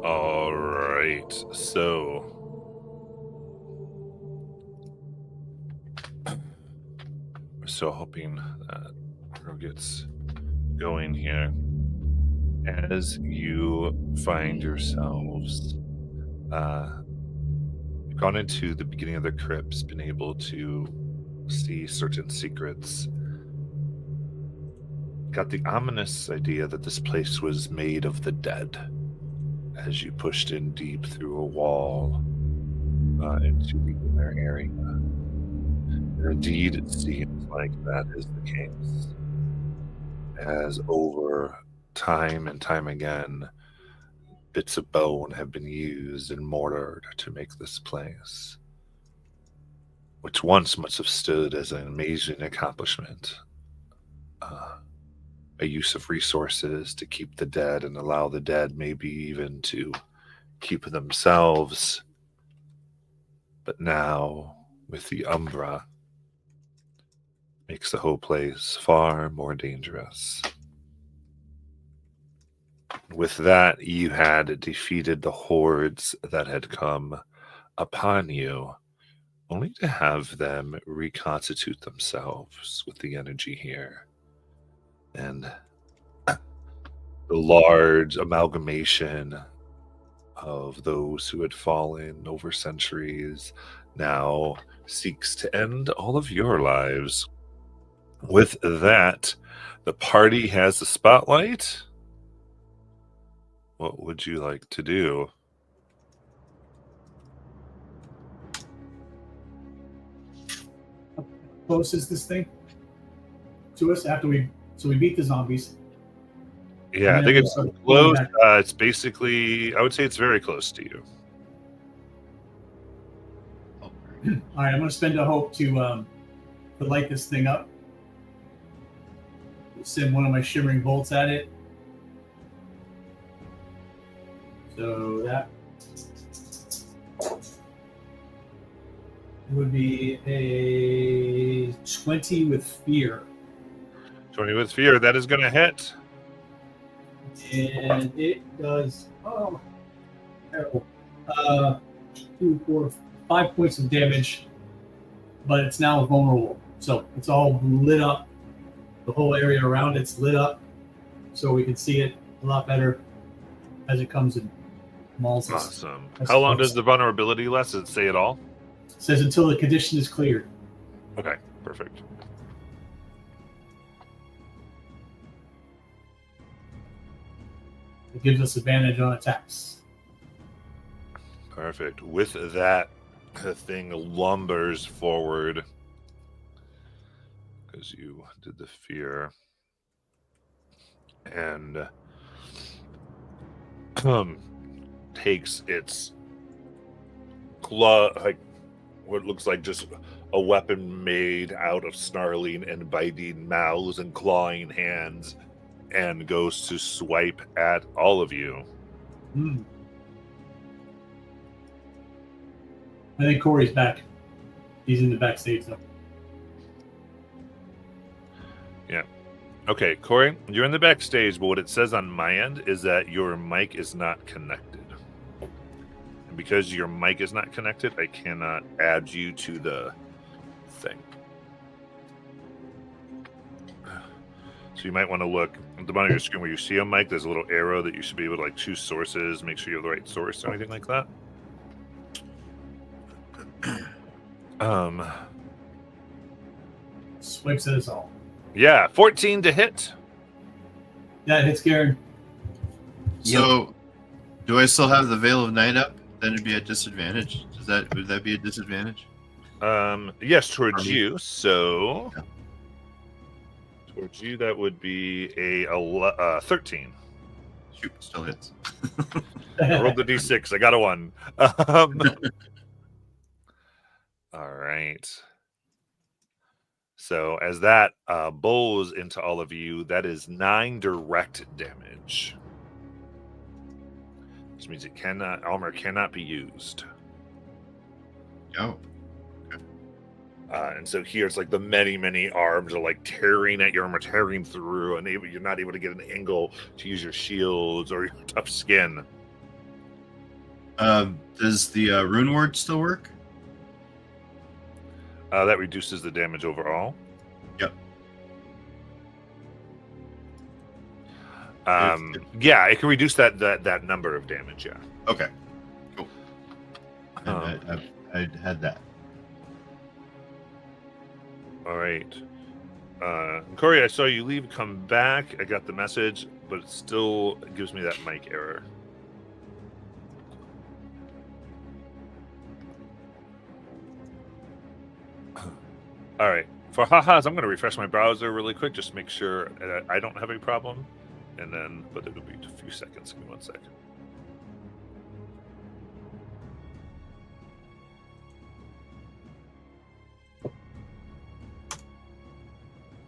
All right. So we're still hoping that girl gets going here. As you find yourselves, you've gone into the beginning of the crypts, been able to see certain secrets. Got the ominous idea that this place was made of the dead as you pushed in deep through a wall into the inner area. And indeed, it seems like that is the case, as over time and time again, bits of bone have been used and mortared to make this place, which once must have stood as an amazing accomplishment. A use of resources to keep the dead and allow the dead maybe even to keep themselves. But now, with the Umbra, makes the whole place far more dangerous. With that, you had defeated the hordes that had come upon you, only to have them reconstitute themselves with the energy here. And the large amalgamation of those who had fallen over centuries now seeks to end all of your lives. With that, the party has the spotlight. What would you like to do? How close is this thing to us after we beat the zombies? Yeah, I think it's close. It's basically, I would say it's very close to you. All right, I'm going to spend a hope to light this thing up. Send one of my shimmering bolts at it. So that would be a 20 with fear. 20 with fear, that is going to hit. And it does, terrible. 2, 4, 5 points of damage, but it's now vulnerable. So it's all lit up. The whole area around it's lit up, so we can see it a lot better as it comes in. Mauls. Awesome. How long does the vulnerability last? Does it say at all? It says until the condition is cleared. Okay, perfect. It gives us advantage on attacks. Perfect. With that, the thing lumbers forward because you did the fear. And takes its claw, like what looks like just a weapon made out of snarling and biting mouths and clawing hands, and goes to swipe at all of you. I think Corey's back. He's in the backstage though. Yeah. Okay, Corey, you're in the backstage, but what it says on my end is that your mic is not connected. And because your mic is not connected, I cannot add you to the thing. So you might want to look at the bottom of your screen where you see a mic. There's a little arrow that you should be able to like choose sources, make sure you have the right source or anything like that. Swipes at us all. Yeah, 14 to hit. Yeah, it hits Garen. So, do I still have the Veil of Night up? Then it'd be a disadvantage. Would that be a disadvantage? Yes, towards you. So, towards you, that would be a 13. Shoot, still hits. I rolled the d6. I got a 1. All right. So as that bowls into all of you, that is 9 direct damage. Which means armor cannot be used. Oh. And so here it's like the many arms are like tearing at your armor, tearing through, and you're not able to get an angle to use your shields or your tough skin. Does the rune word still work? That reduces the damage overall. Yep. Yeah, it can reduce that number of damage. Yeah. Okay. Cool. And I had that. All right. Corey, I saw you leave. Come back. I got the message, but it still gives me that mic error. All right. For ha-has, I'm going to refresh my browser really quick, just to make sure I don't have a problem. And then, but it'll be a few seconds. Give me 1 second.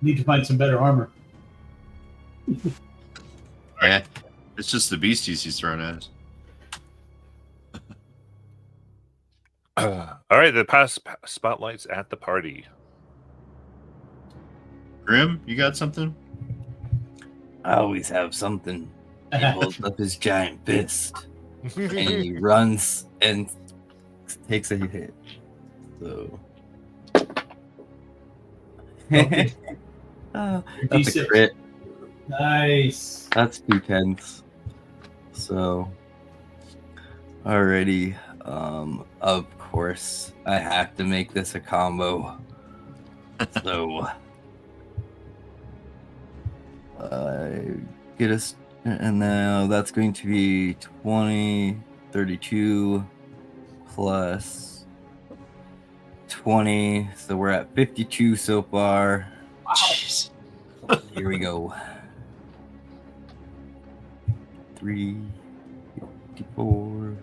Need to find some better armor. Yeah. It's just the beasties he's throwing at us. All right. The past spotlights at the party. Grim, you got something? I always have something. He holds up his giant fist and he runs and takes a hit. So Okay. that's a D6. crit. Nice. That's 2 10s. So already, of course, I have to make this a combo. So get us, and now that's going to be 20, 32 plus 20. So we're at 52 so far. Wow. Jeez. Here we go. 3, 54,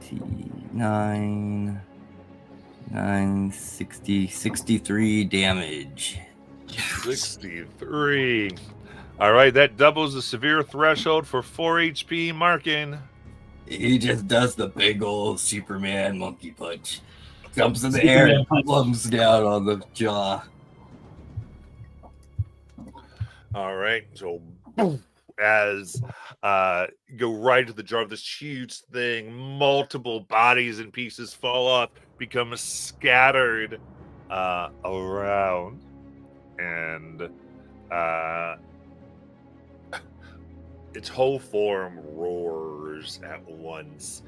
59, 9, 60, 63 damage. 63. All right, that doubles the severe threshold for 4 HP. Marking. He just does the big old Superman monkey punch. Jumps in the Superman air and punch. plumps down on the jaw. All right, so as go right to the jaw of this huge thing, multiple bodies and pieces fall off, become scattered around, and its whole form roars at once,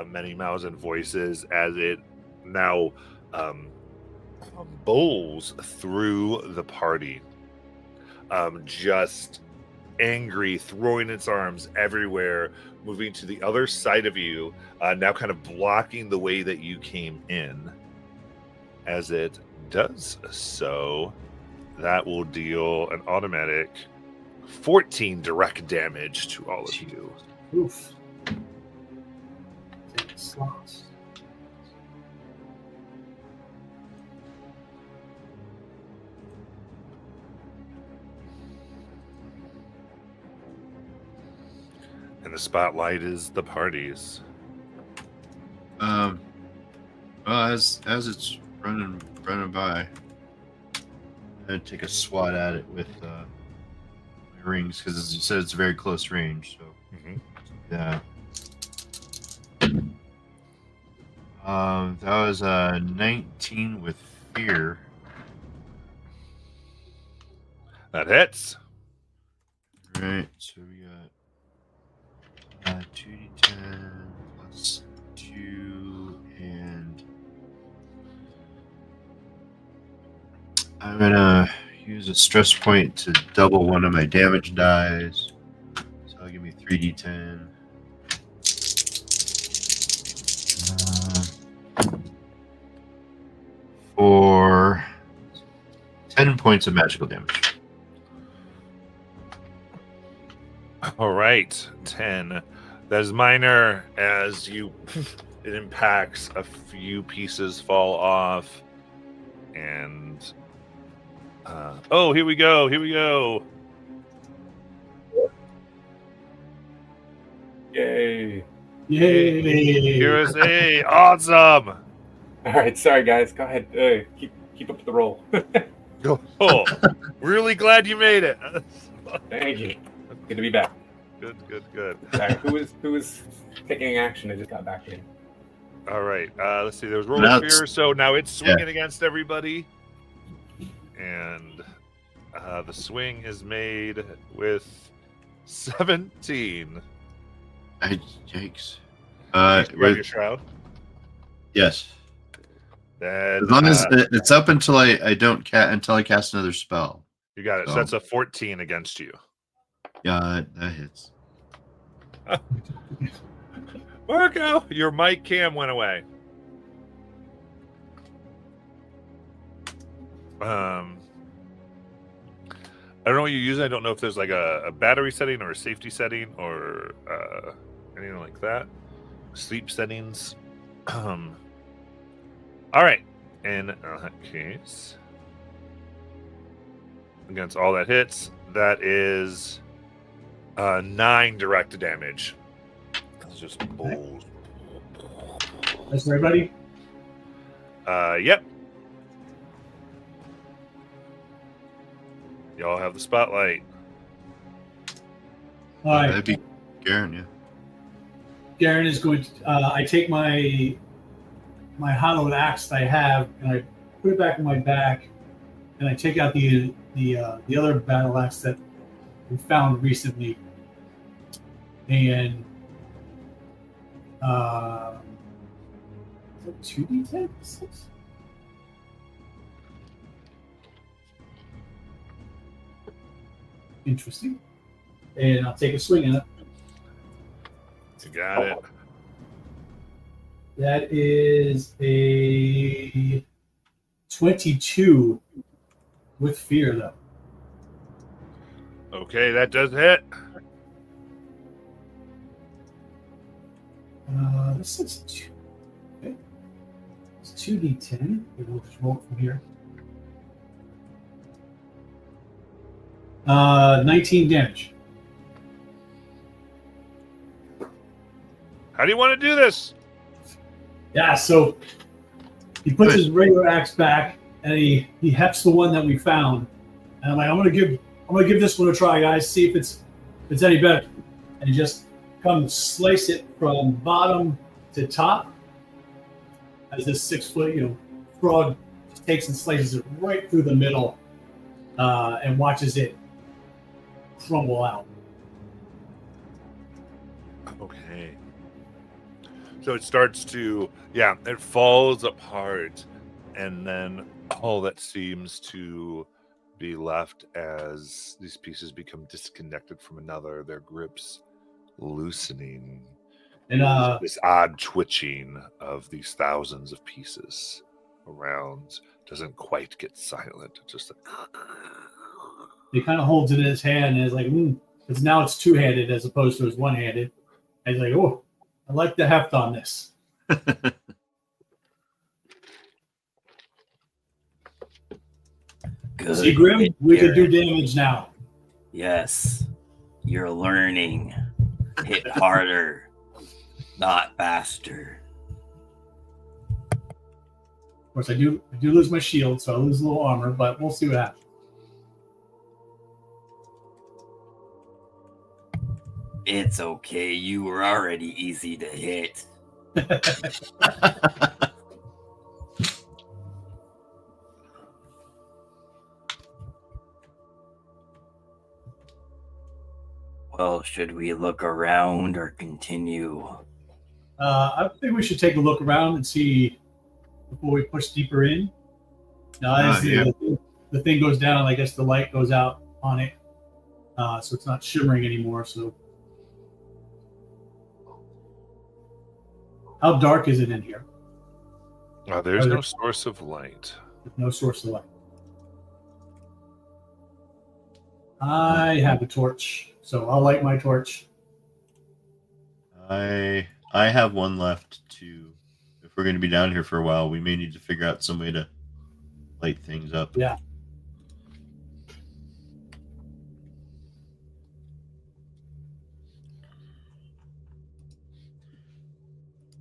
many mouths and voices, as it now bowls through the party, just angry, throwing its arms everywhere, moving to the other side of you, now kind of blocking the way that you came in. As it does so, that will deal an automatic 14 direct damage to all of you. Oof. Take the slots. And the spotlight is the party's. Well, as it's running by, I'd take a swat at it with my rings, because as you said, it's a very close range. So yeah, that was 19 with fear. That hits. Right, so we got 2d10 plus 2, and I'm gonna use a stress point to double one of my damage dies. So I'll give me 3d10. For 10 points of magical damage. All right, 10. That is minor, as it impacts, a few pieces fall off, and oh, here we go. Yay. Yay! USA, awesome. All right, sorry guys. Go ahead. Keep up the roll. Oh, really glad you made it. Thank you. Good to be back. Good. Sorry, who was taking action? I just got back in. All right. Let's see. There's roll Now of fear, so now it's swinging against everybody, and the swing is made with 17. Yikes. You grab your shroud. Yes. Then, As long as it's up until I don't until I cast another spell. you got it. So that's a 14 against you. Yeah, that hits. Marco, your mic cam went away. I don't know what you use. I don't know if there's like a battery setting or a safety setting or anything like that. Sleep settings. All right. In that case, against all that hits, that is 9 direct damage. That's just balls. That's for everybody. Yep. Y'all have the spotlight. All right. That'd be Garen, yeah. Garen is going to. I take my hollowed axe that I have, and I put it back in my back, and I take out the other battle axe that we found recently, and 2d10. Interesting. And I'll take a swing at it. You got it. That is a 22 with fear, though. Okay, that does hit. This is 2. Okay. It's 2d10. We'll just roll it from here. 19 damage. How do you want to do this? Yeah, so he puts his regular axe back and he heps the one that we found. And I'm like, I'm gonna give this one a try, guys, see if it's any better. And he just comes slice it from bottom to top as this 6-foot, frog just takes and slices it right through the middle and watches it crumble out. Okay. So it starts to, it falls apart, and then all that seems to be left as these pieces become disconnected from another, their grips loosening, And this odd twitching of these thousands of pieces around doesn't quite get silent. It's just like he kind of holds it in his hand and is like, because now it's two-handed as opposed to his one-handed. And he's like, oh, I like the heft on this. Good. See, Grim, we can do damage now. Yes. You're learning. Hit harder, not faster. Of course, I do lose my shield, so I lose a little armor, but we'll see what happens. It's okay. You were already easy to hit. Well, should we look around or continue? I think we should take a look around and see before we push deeper in. Now, as the thing goes down, I guess the light goes out on it, so it's not shimmering anymore. So, how dark is it in here? there's no source of light. No source of light. I have a torch, so I'll light my torch. I have one left too. If we're going to be down here for a while, we may need to figure out some way to light things up. Yeah.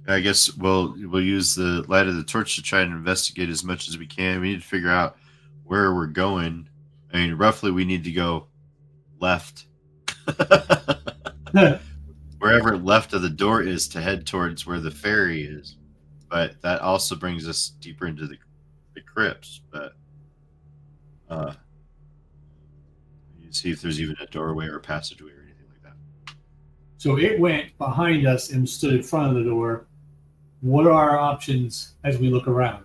I guess we'll use the light of the torch to try and investigate as much as we can. We need to figure out where we're going. I mean, roughly we need to go left. wherever left of the door is to head towards where the ferry is. But that also brings us deeper into the crypts. But you see if there's even a doorway or a passageway or anything like that. So it went behind us and stood in front of the door. What are our options as we look around?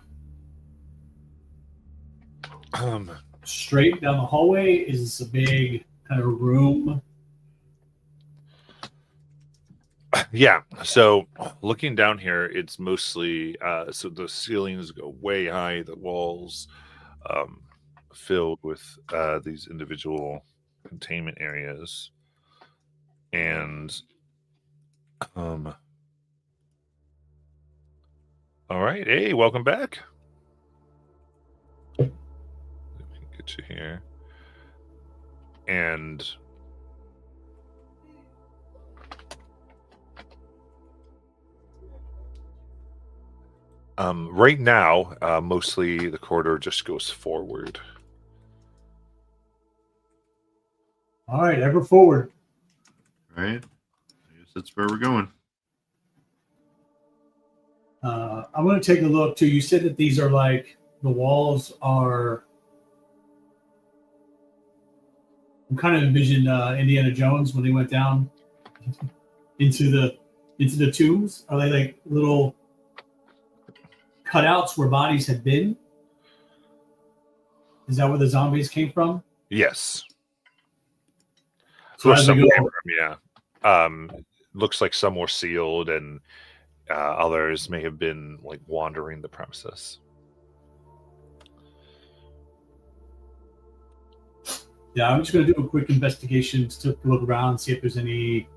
Straight down the hallway? Is this a big kind of room? Yeah. So looking down here, it's mostly so the ceilings go way high, the walls filled with these individual containment areas, and all right. Hey, welcome back. Let me get you here. And right now, mostly the corridor just goes forward. All right, ever forward. All right. I guess that's where we're going. I'm going to take a look too. You said that these are like the walls are. I'm kind of envision Indiana Jones when they went down into the tombs. Are they like little cutouts where bodies had been? Is that where the zombies came from? Yes. So Where as some we go, came from, yeah. Looks like some were sealed, and others may have been like wandering the premises. yeah, I'm just going to do a quick investigation to look around and see if there's any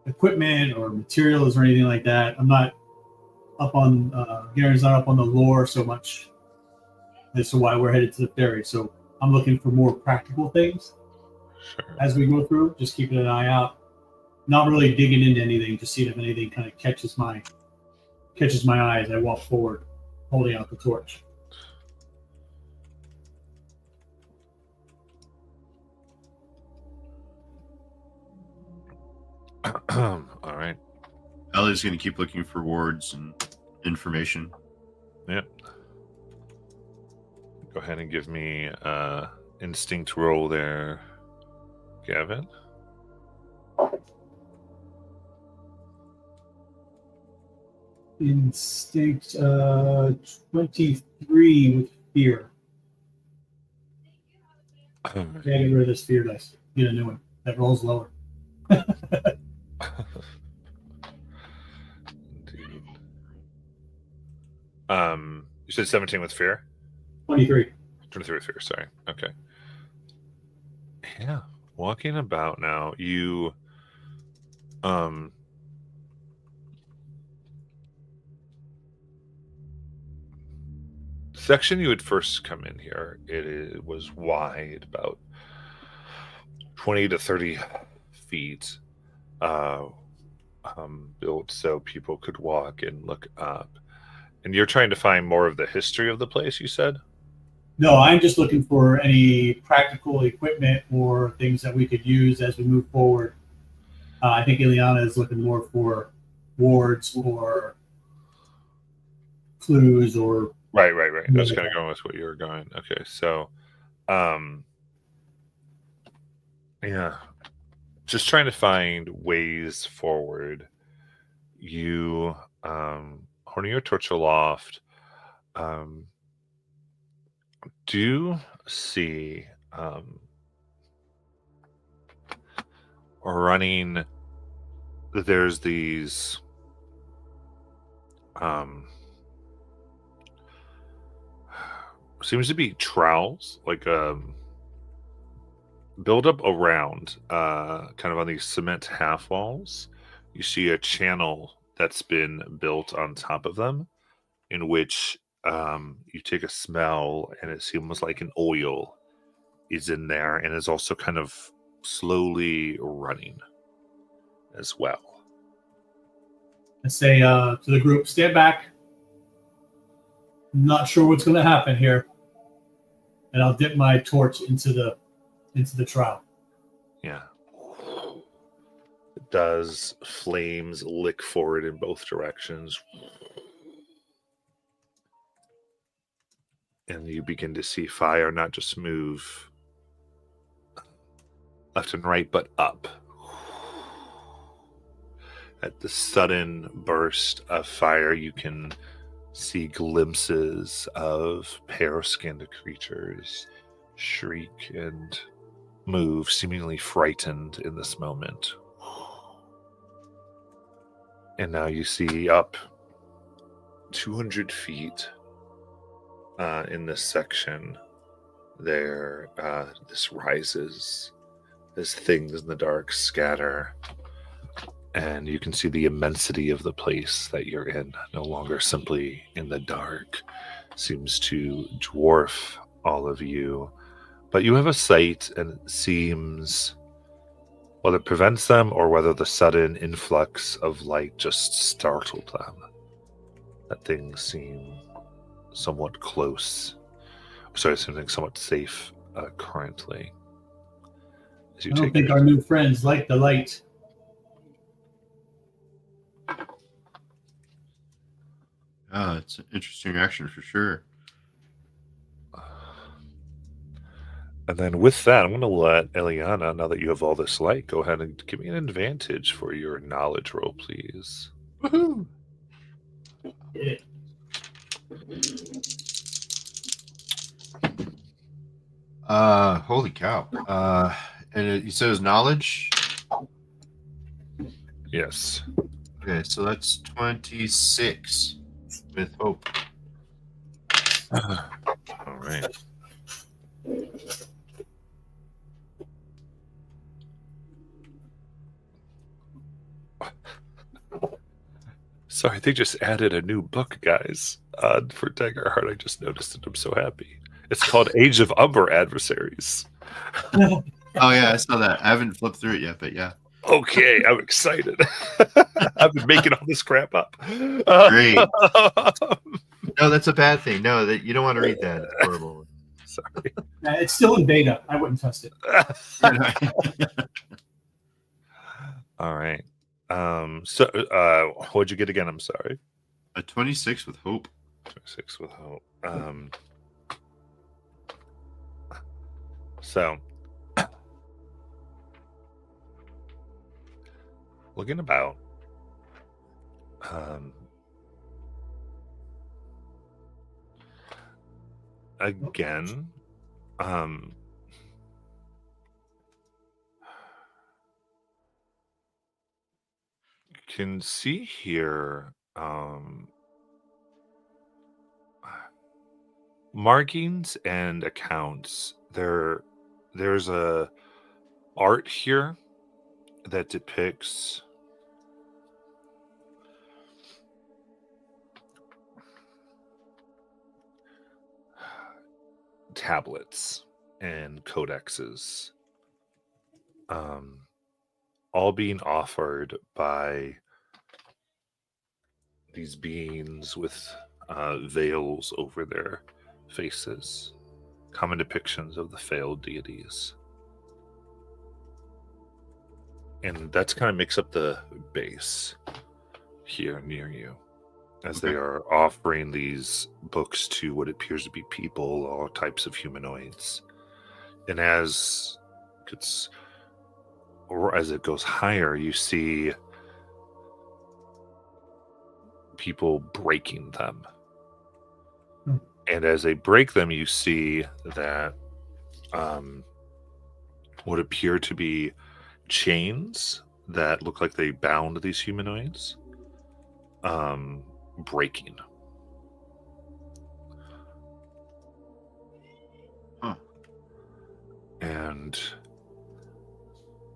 equipment or materials or anything like that. I'm not up on Garen's not up on the lore so much as to why we're headed to the ferry. So I'm looking for more practical things Sure. as we go through, just keeping an eye out. Not really digging into anything, just seeing if anything kind of catches my eye as I walk forward, holding out the torch. All right. Ellie's going to keep looking for wards and information. Yep. Go ahead and give me instinct roll there, Gavin. Instinct 23 with fear. Yeah, get rid of this fear dice. Get a new one that rolls lower. Indeed. You said 17 with fear? 23. 23 with fear, sorry. Okay. Yeah. Walking about now, you section you had first come in here, it was wide, about 20 to 30 feet, built so people could walk and look up. And you're trying to find more of the history of the place, you said? No, I'm just looking for any practical equipment or things that we could use as we move forward. I think Ileana is looking more for wards or clues or. Right. I was kind of going with what you were going. Okay, so, yeah, just trying to find ways forward. You, holding your torch aloft, do see running. There's these seems to be trowels, like build up around kind of on these cement half walls. You see a channel that's been built on top of them, in which you take a smell and it seems like an oil is in there and is also kind of slowly running as well. I say to the group, stand back. I'm not sure what's going to happen here. And I'll dip my torch into the trial. Yeah. It does. Flames lick forward in both directions. And you begin to see fire not just move left and right, but up. At the sudden burst of fire, you can see glimpses of pale-skinned creatures shriek and move, seemingly frightened in this moment. And now you see up 200 feet in this section there, this rises as things in the dark scatter, and you can see the immensity of the place that you're in, no longer simply in the dark, seems to dwarf all of you. But you have a sight, and it seems, whether it prevents them or whether the sudden influx of light just startled them, that things seem somewhat close. Sorry, something somewhat safe currently. As you I don't take think your- our new friends like the light. It's an interesting action for sure. And then with that, I'm going to let Eliana, now that you have all this light, go ahead and give me an advantage for your knowledge roll, please. Woohoo! Yeah. Holy cow. And you said it was knowledge? Yes. Okay, so that's 26 with hope. All right. Sorry, they just added a new book, guys, for Dagger Heart. I just noticed it. I'm so happy. It's called Age of Umber Adversaries. Oh yeah, I saw that. I haven't flipped through it yet, but yeah. Okay, I'm excited. I've been making all this crap up. Great. No, that's a bad thing. No, that you don't want to read that. It's horrible. Sorry. It's still in beta. I wouldn't trust it. All right. So, what'd you get again? I'm sorry. A 26 with hope. 26 with hope. So, looking about, again, can see here, markings and accounts. There's a art here that depicts tablets and codexes, all being offered by these beings with veils over their faces, common depictions of the failed deities. And that's kind of makes up the base here near you, as they are offering these books to what appears to be people, all types of humanoids. And as it goes higher, you see people breaking them. And as they break them, you see that what appear to be chains that look like they bound these humanoids breaking. Huh. And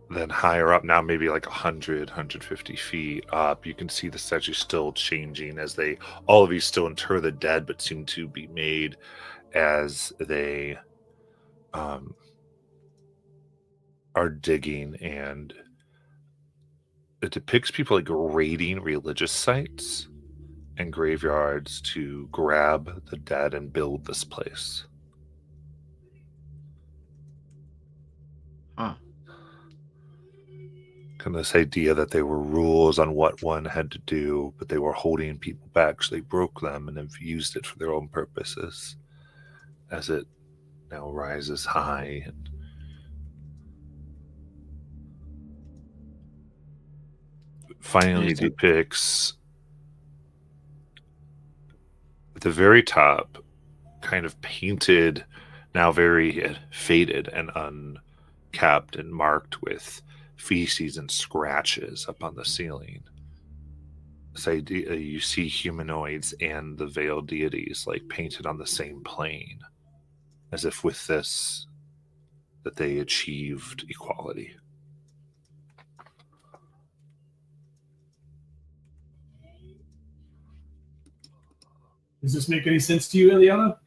then higher up, now maybe like 100, 150 feet up, you can see the statue still changing as all of these still inter the dead, but seem to be made as they are digging, and it depicts people like raiding religious sites and graveyards to grab the dead and build this place. Huh. kind of this idea that they were rules on what one had to do, but they were holding people back, so they broke them and have used it for their own purposes as it now rises high. And finally depicts at the very top, kind of painted, now very faded and uncapped and marked with feces and scratches up on the ceiling. This idea you see humanoids and the veiled deities like painted on the same plane, as if with this that they achieved equality. Does this make any sense to you, Ileana?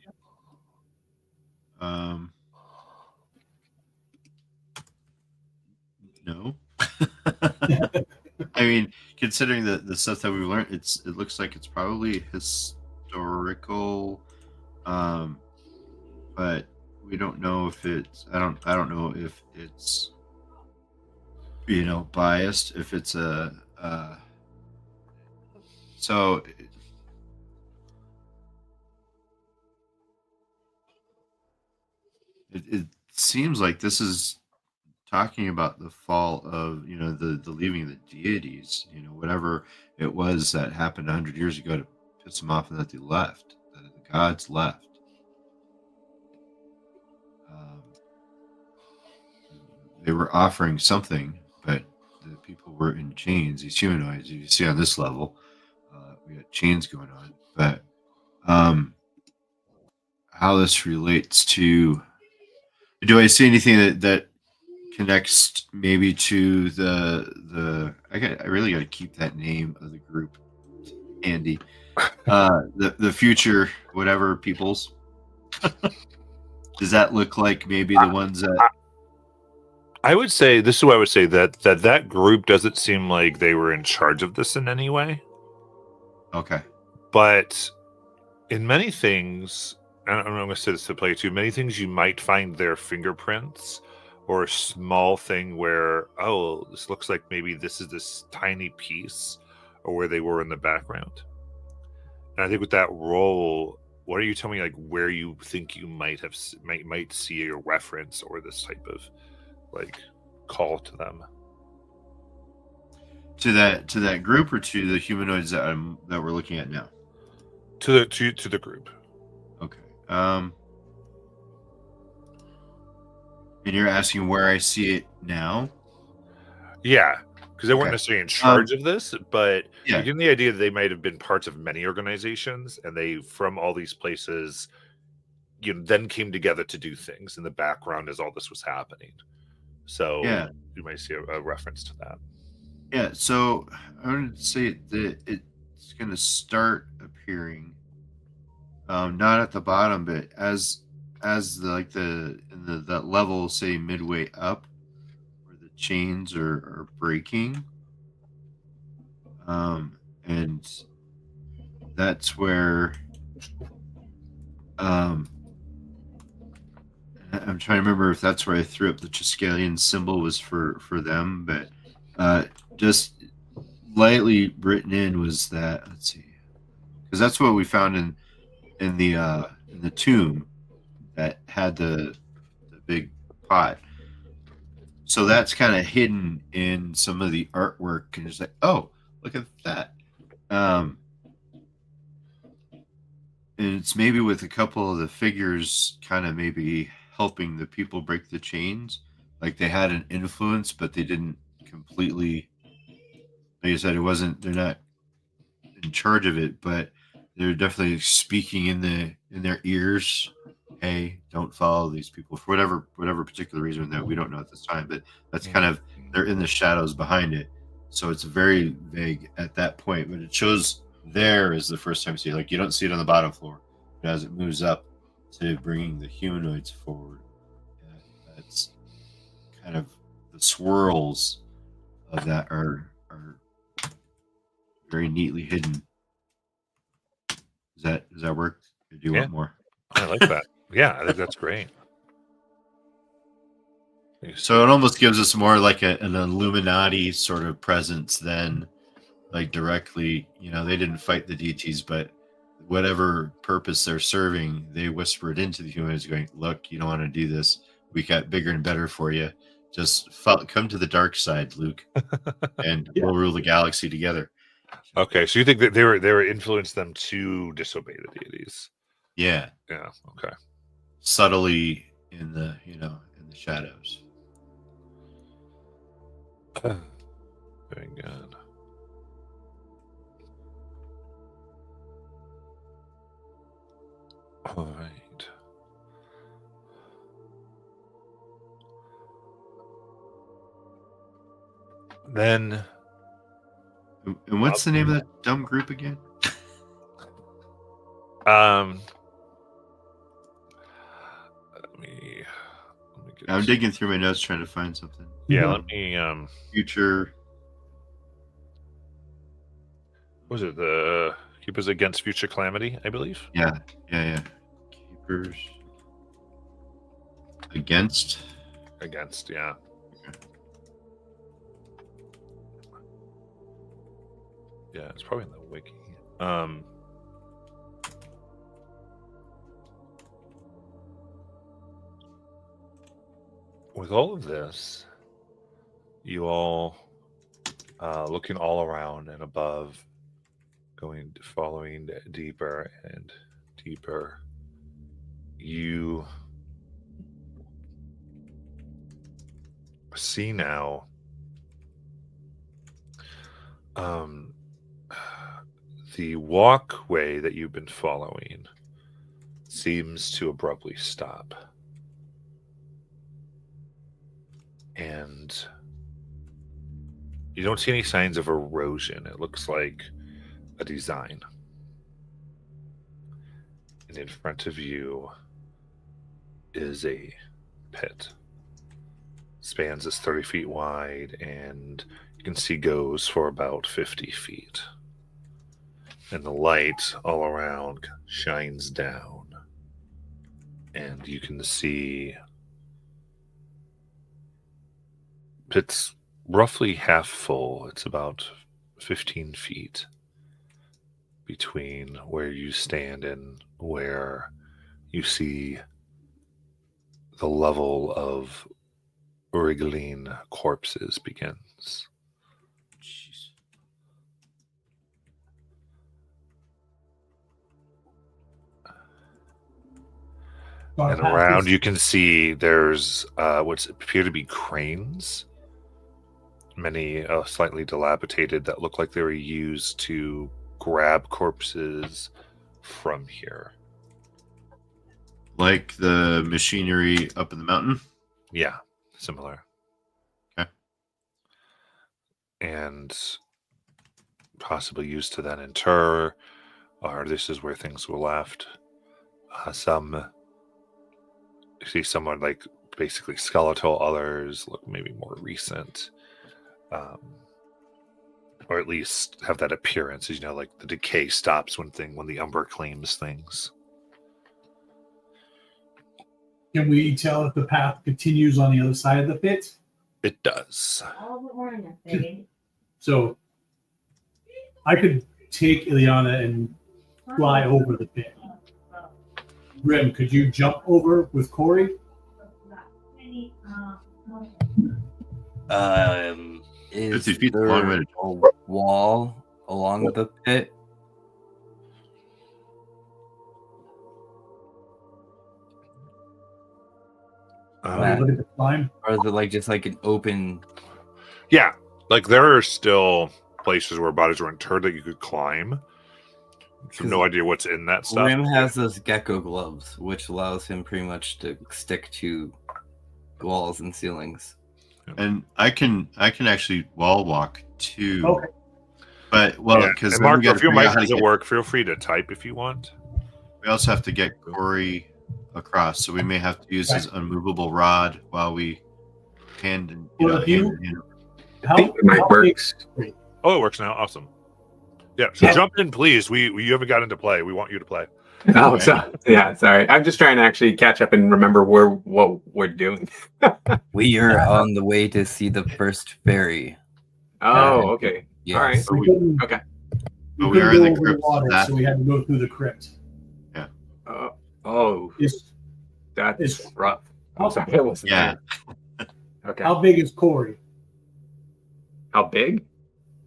No. I mean, considering the stuff that we've learned, it looks like it's probably historical, but we don't know if it's. I don't know if it's, biased. If it's so. It seems like this is talking about the fall of the leaving of the deities, whatever it was that happened 100 years ago to piss them off, and that they left, that the gods left. They were offering something, but the people were in chains. These humanoids, you see on this level, we got chains going on. But how this relates to, do I see anything that connects maybe to the I really got to keep that name of the group handy. The future whatever peoples. Does that look like maybe the ones that I would say this is what I would say, that group doesn't seem like they were in charge of this in any way. Okay. But in many things, I'm going to say this to play too, many things you might find their fingerprints, or a small thing where, oh, this looks like maybe this is this tiny piece or where they were in the background. And I think with that role, what are you telling me, like where you think you might see a reference or this type of like call to them? To that group, or to the humanoids that we're looking at now? To the group. Okay. And you're asking where I see it now? Yeah, because they weren't Okay. necessarily in charge of this, but Yeah. you're getting the idea that they might have been parts of many organizations, and they, from all these places, then came together to do things in the background as all this was happening. So Yeah. you might see a reference to that. Yeah, so I wanted to say that it's going to start appearing, not at the bottom, but as that level, say midway up, where the chains are breaking, and that's where I'm trying to remember if that's where I threw up the Triskelion symbol was for them, but just lightly written in was that, let's see, because that's what we found in the tomb that had the big pot. So that's kind of hidden in some of the artwork, and it's like, oh, look at that. And it's maybe with a couple of the figures kind of maybe helping the people break the chains. Like they had an influence, but they didn't completely, like I said, they're not in charge of it, but they're definitely speaking in their ears. Hey, don't follow these people for whatever particular reason that we don't know at this time, but that's kind of, they're in the shadows behind it. So it's very vague at that point, but it shows there is the first time you see it. Like you don't see it on the bottom floor, but as it moves up to bringing the humanoids forward, that's kind of the swirls of that are very neatly hidden. Does that work? Or do you want more? I like that. Yeah, I think that's great. So it almost gives us more like an Illuminati sort of presence than like directly. They didn't fight the deities, but whatever purpose they're serving, they whisper it into the humans, going, "Look, you don't want to do this. We got bigger and better for you. Just come to the dark side, Luke, and we'll rule the galaxy together." Okay, so you think that they were influenced them to disobey the deities? Yeah, Yeah. Okay. subtly in the in the shadows. Very good. All right. Then, And what's the name of that dumb group again? let me get I'm digging through my notes trying to find something. Yeah, let me Future. was it the Keepers Against Future Calamity, I believe? Yeah. Keepers against. Against, yeah. Yeah, it's probably in the wiki. With all of this, you all looking all around and above, following deeper and deeper, you see now the walkway that you've been following seems to abruptly stop. And you don't see any signs of erosion. It looks like a design. And in front of you is a pit. Spans is 30 feet wide, and you can see goes for about 50 feet. And the light all around shines down. And you can see it's roughly half full. It's about 15 feet between where you stand and where you see the level of wriggling corpses begins. Jeez. And around you can see there's what appear to be cranes, many slightly dilapidated, that look like they were used to grab corpses from here. Like the machinery up in the mountain? Yeah, similar. Okay. And possibly used to then inter, or this is where things were left. You see someone like basically skeletal, others look maybe more recent. Or at least have that appearance, like the decay stops when the Umber claims things. Can we tell if the path continues on the other side of the pit? It does. So I could take Ileana and fly over the pit. Grim, could you jump over with Corey? Is 50 feet there a long way to a wall along the pit? Look at the climb. Or is it just like an open? Yeah, like there are still places where bodies were interred that you could climb. So no idea what's in that stuff. Grim has those gecko gloves, which allows him pretty much to stick to walls and ceilings. And I can actually wall walk too. Okay. But because and Mark, if your mic doesn't work, feel free to type if you want. We also have to get Corey across, so we may have to use his unmovable rod while we hand and How Mic works. Oh, it works now. Awesome. Yeah, so jump in, please. You haven't got into play. We want you to play. Oh, Okay. so yeah, sorry. I'm just trying to actually catch up and remember what we're doing. We are on the way to see the first fairy. Oh, okay. Yes. All right. But we, Okay. but We we couldn't are in go the over the crypt. water, That, so we had to go through the crypt. Oh, Is that's It's- rough. I'm how, sorry, I wasn't yeah. there. Okay. how big is Corey? How big?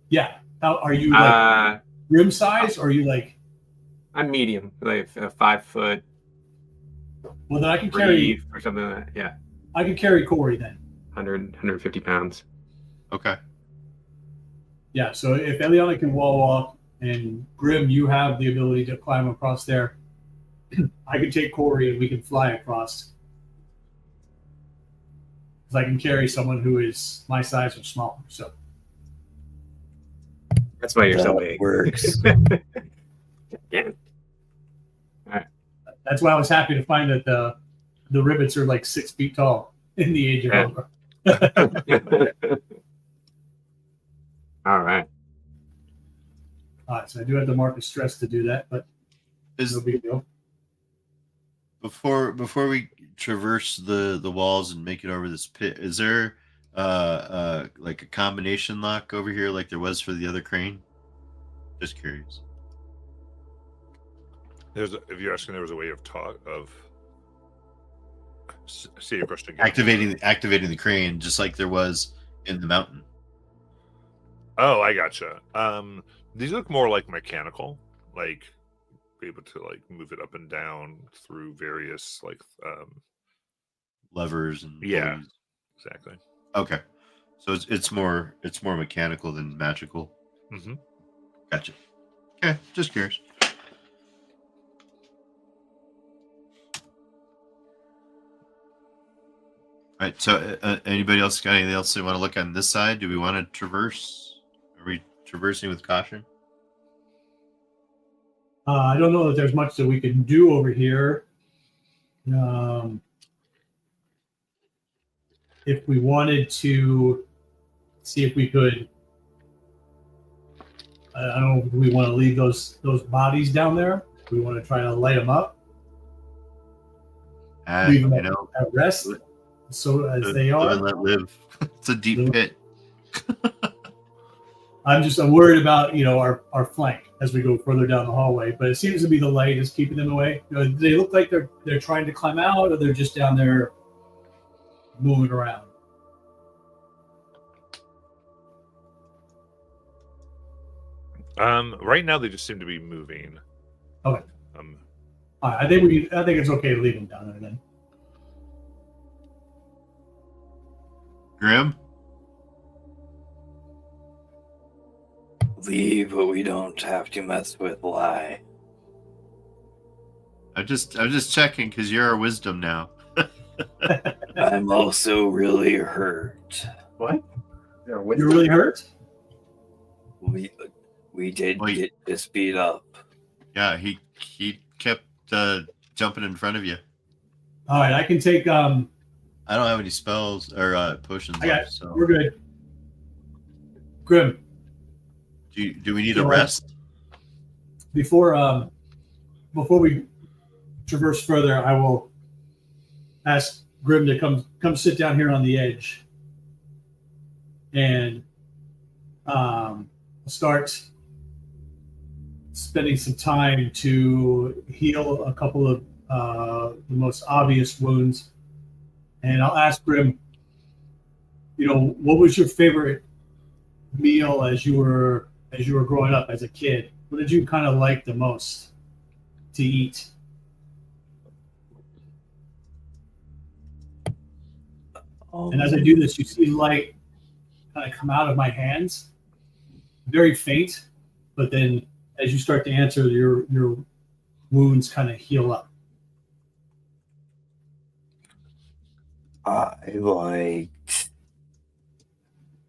Yeah. How are you like rim size, or are you like? I'm medium, like 5 foot Well, then I can 3 carry. or something like that. Yeah, I can carry Corey then. 150 pounds. okay. Yeah. So if Eliana can wall walk and Grim, you have the ability to climb across there. I can take Corey and we can fly across. Because I can carry someone who is my size or smaller. So That's why you're so That big. works. Yeah. that's why I was happy to find that the rivets are like 6 feet tall in the age of Yeah. Ogre. All right. All right, so I do have to mark a stress to do that, but Is no big deal. before we traverse the walls and make it over this pit, is there like a combination lock over here like there was for the other crane? Just curious. If you're asking, there was a way of say your question again. Activating the crane just like there was in the mountain. Oh, I gotcha. These look more like mechanical, like be able to like move it up and down through various like Levers and Yeah. pulleys. exactly. Okay. So it's more mechanical than magical. Mm-hmm. Gotcha. Okay, just curious. All right. So, anybody else got anything else they want to look on this side? Do we want to traverse? Are we traversing with caution? I don't know that there's much that we can do over here. If we wanted to see if we could, I don't know if we want to leave those bodies down there. We want to try to light them up, leave them at rest, so as they live are. and let live. It's a deep pit. I'm worried about our flank as we go further down the hallway. But it seems to be the light is keeping them away. They look like they're trying to climb out, or they're just down there moving around. Right now they just seem to be moving. Okay. I think it's okay to leave them down there then. Grim. Leave, but we don't have to mess with lie. I'm just checking because you're our wisdom now. I'm also really hurt. What? You're really hurt? We did Wait. get this beat up. Yeah, he kept jumping in front of you. All right, I can take. I don't have any spells or potions I got. left, so We're good. Grim, do we need a So, rest? before we traverse further, I will ask Grim to come sit down here on the edge and start spending some time to heal a couple of the most obvious wounds. And I'll ask Grim, what was your favorite meal as you were growing up as a kid? What did you kind of like the most to eat? And as I do this, you see light kind of come out of my hands, very faint, but then as you start to answer, your wounds kind of heal up. I liked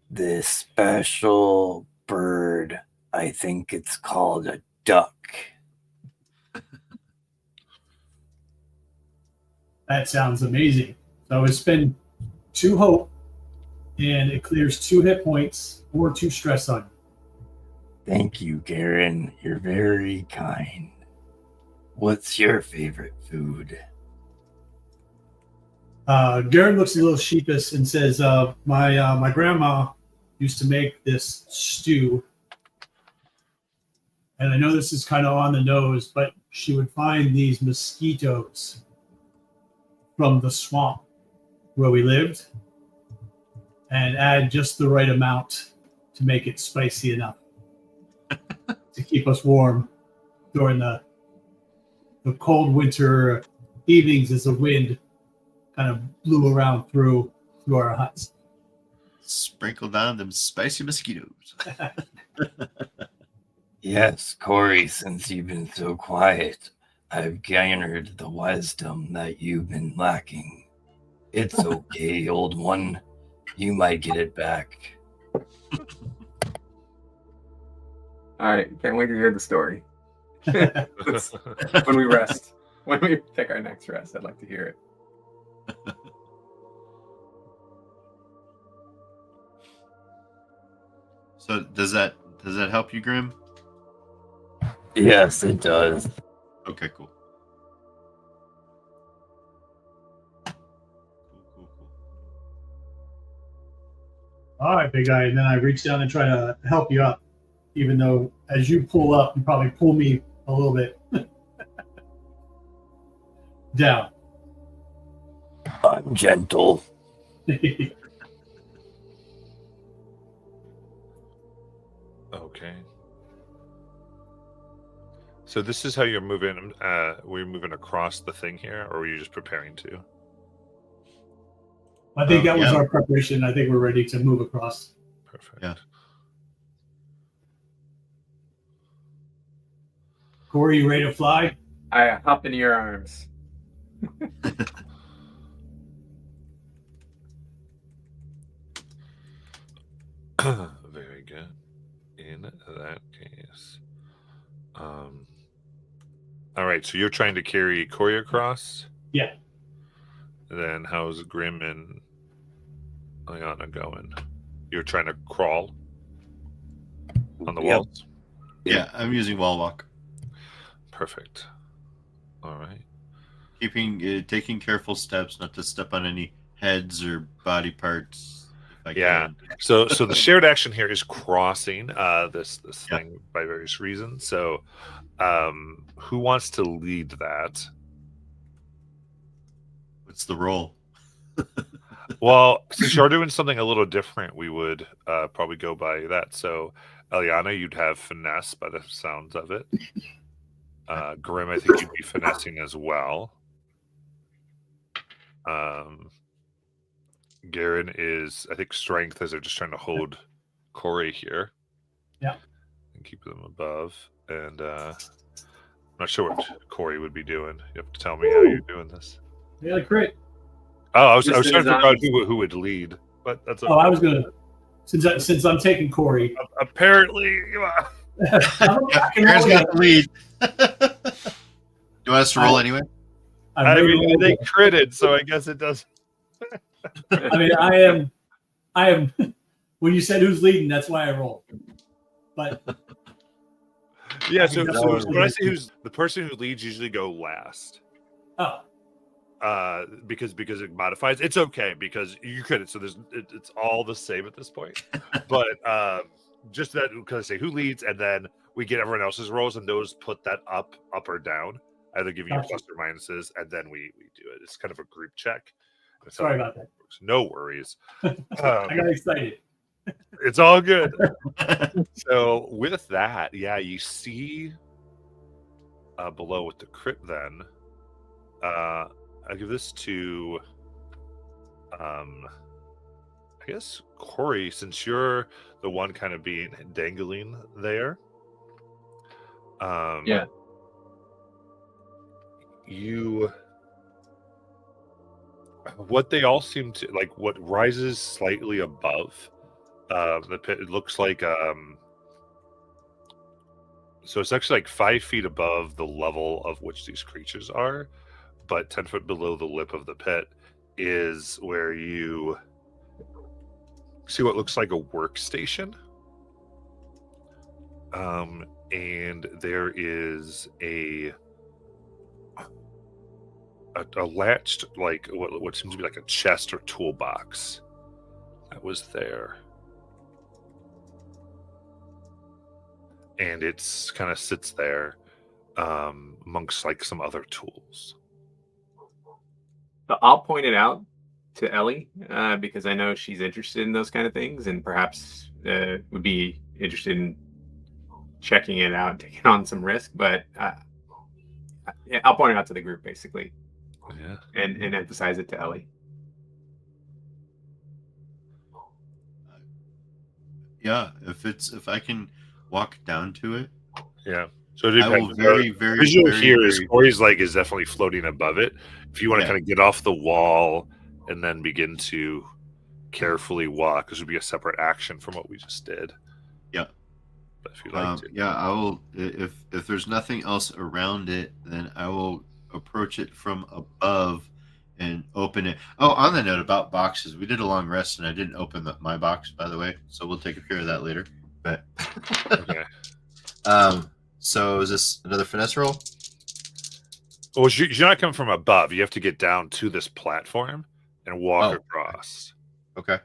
this special bird. I think it's called a duck. That sounds amazing. So I would spend 2 hope, and it clears 2 hit points or 2 stress on you. Thank you, Garen. You're very kind. What's your favorite food? Garen looks a little sheepish and says, my grandma used to make this stew. And I know this is kind of on the nose, but she would find these mosquitoes from the swamp where we lived and add just the right amount to make it spicy enough to keep us warm during the cold winter evenings as the wind kind of blew around through our huts. Sprinkle down them spicy mosquitoes. Yes, Corey, since you've been so quiet, I've garnered the wisdom that you've been lacking. It's okay, old one. You might get it back. All right, can't wait to hear the story. When we rest, when we take our next rest, I'd like to hear it. So does that help you, Grim? Yes, it does. Okay, cool. Cool. All right, big guy. And then I reach down and try to help you up, even though as you pull up, you probably pull me a little bit down. I'm gentle. Okay. So this is how you're moving. Were you moving across the thing here, or were you just preparing to? I think that was Yeah. our preparation. I think we're ready to move across. Perfect. Yeah. Corey, you ready to fly? I hop into your arms. Very good. In that case, all right. So you're trying to carry Corey across. Yeah. Then how's Grim and Ayana going? You're trying to crawl on the Yep. walls. Yeah, I'm using wall walk. Perfect. All right. Taking careful steps not to step on any heads or body parts. If I Yeah. can. So the shared action here is crossing this thing by various reasons. So who wants to lead that? What's the role? Well, since you're doing something a little different, we would probably go by that. So Eliana, you'd have finesse by the sounds of it. Grim, I think you'd be finessing as well. Garen is, I think, strength as they're just trying to hold Corey here. Yeah. And keep them above. And I'm not sure what Corey would be doing. You have to tell me how you're doing this. Yeah, crit. Oh, I was Just trying to in figure out his who would lead, but that's okay. Oh, I was gonna. Since I'm taking Corey, Apparently, Aaron's got the lead. Do you want us to roll anyway? I mean, they critted, so I guess it does. I mean, I am. When you said who's leading, that's why I rolled. But Yeah, so when I say who's the person who leads, usually go last. oh, Because it modifies. It's okay because you credit, so it's all the same at this point. But just that, because I say who leads, and then we get everyone else's rolls, and those put that up or down, either giving you Gotcha. plus or minuses, and then we do it. It's kind of a group check. That's sorry how it about that. works. No worries. I got excited. It's all good. So with that, yeah, you see below with the crit. Then I give this to I guess Corey, since you're the one kind of being dangling there. Yeah. What they all seem to like, what rises slightly above the pit, it looks like so it's actually like 5 feet above the level of which these creatures are, but 10 foot below the lip of the pit is where you see what looks like a workstation. And there is a a latched, like what seems to be like a chest or toolbox that was there. And it's kind of sits there amongst like some other tools. So I'll point it out to Ellie because I know she's interested in those kind of things, and perhaps would be interested in checking it out, taking on some risk. But I'll point it out to the group basically, Yeah. and emphasize it to Ellie. Yeah, if I can walk down to it, Yeah. So it I will depends. very, Visual very, here is very. Corey's leg is definitely floating above it. If you want to Yeah. kind of get off the wall and then begin to carefully walk, this would be a separate action from what we just did. Yeah. But if you like to. Yeah, I will. If there's nothing else around it, then I will approach it from above and open it. Oh, on the note about boxes, we did a long rest, and I didn't open my box, by the way. So we'll take care of that later. But Okay. So is this another finesse roll? Well, you're not coming from above. You have to get down to this platform and walk Oh. across. Okay.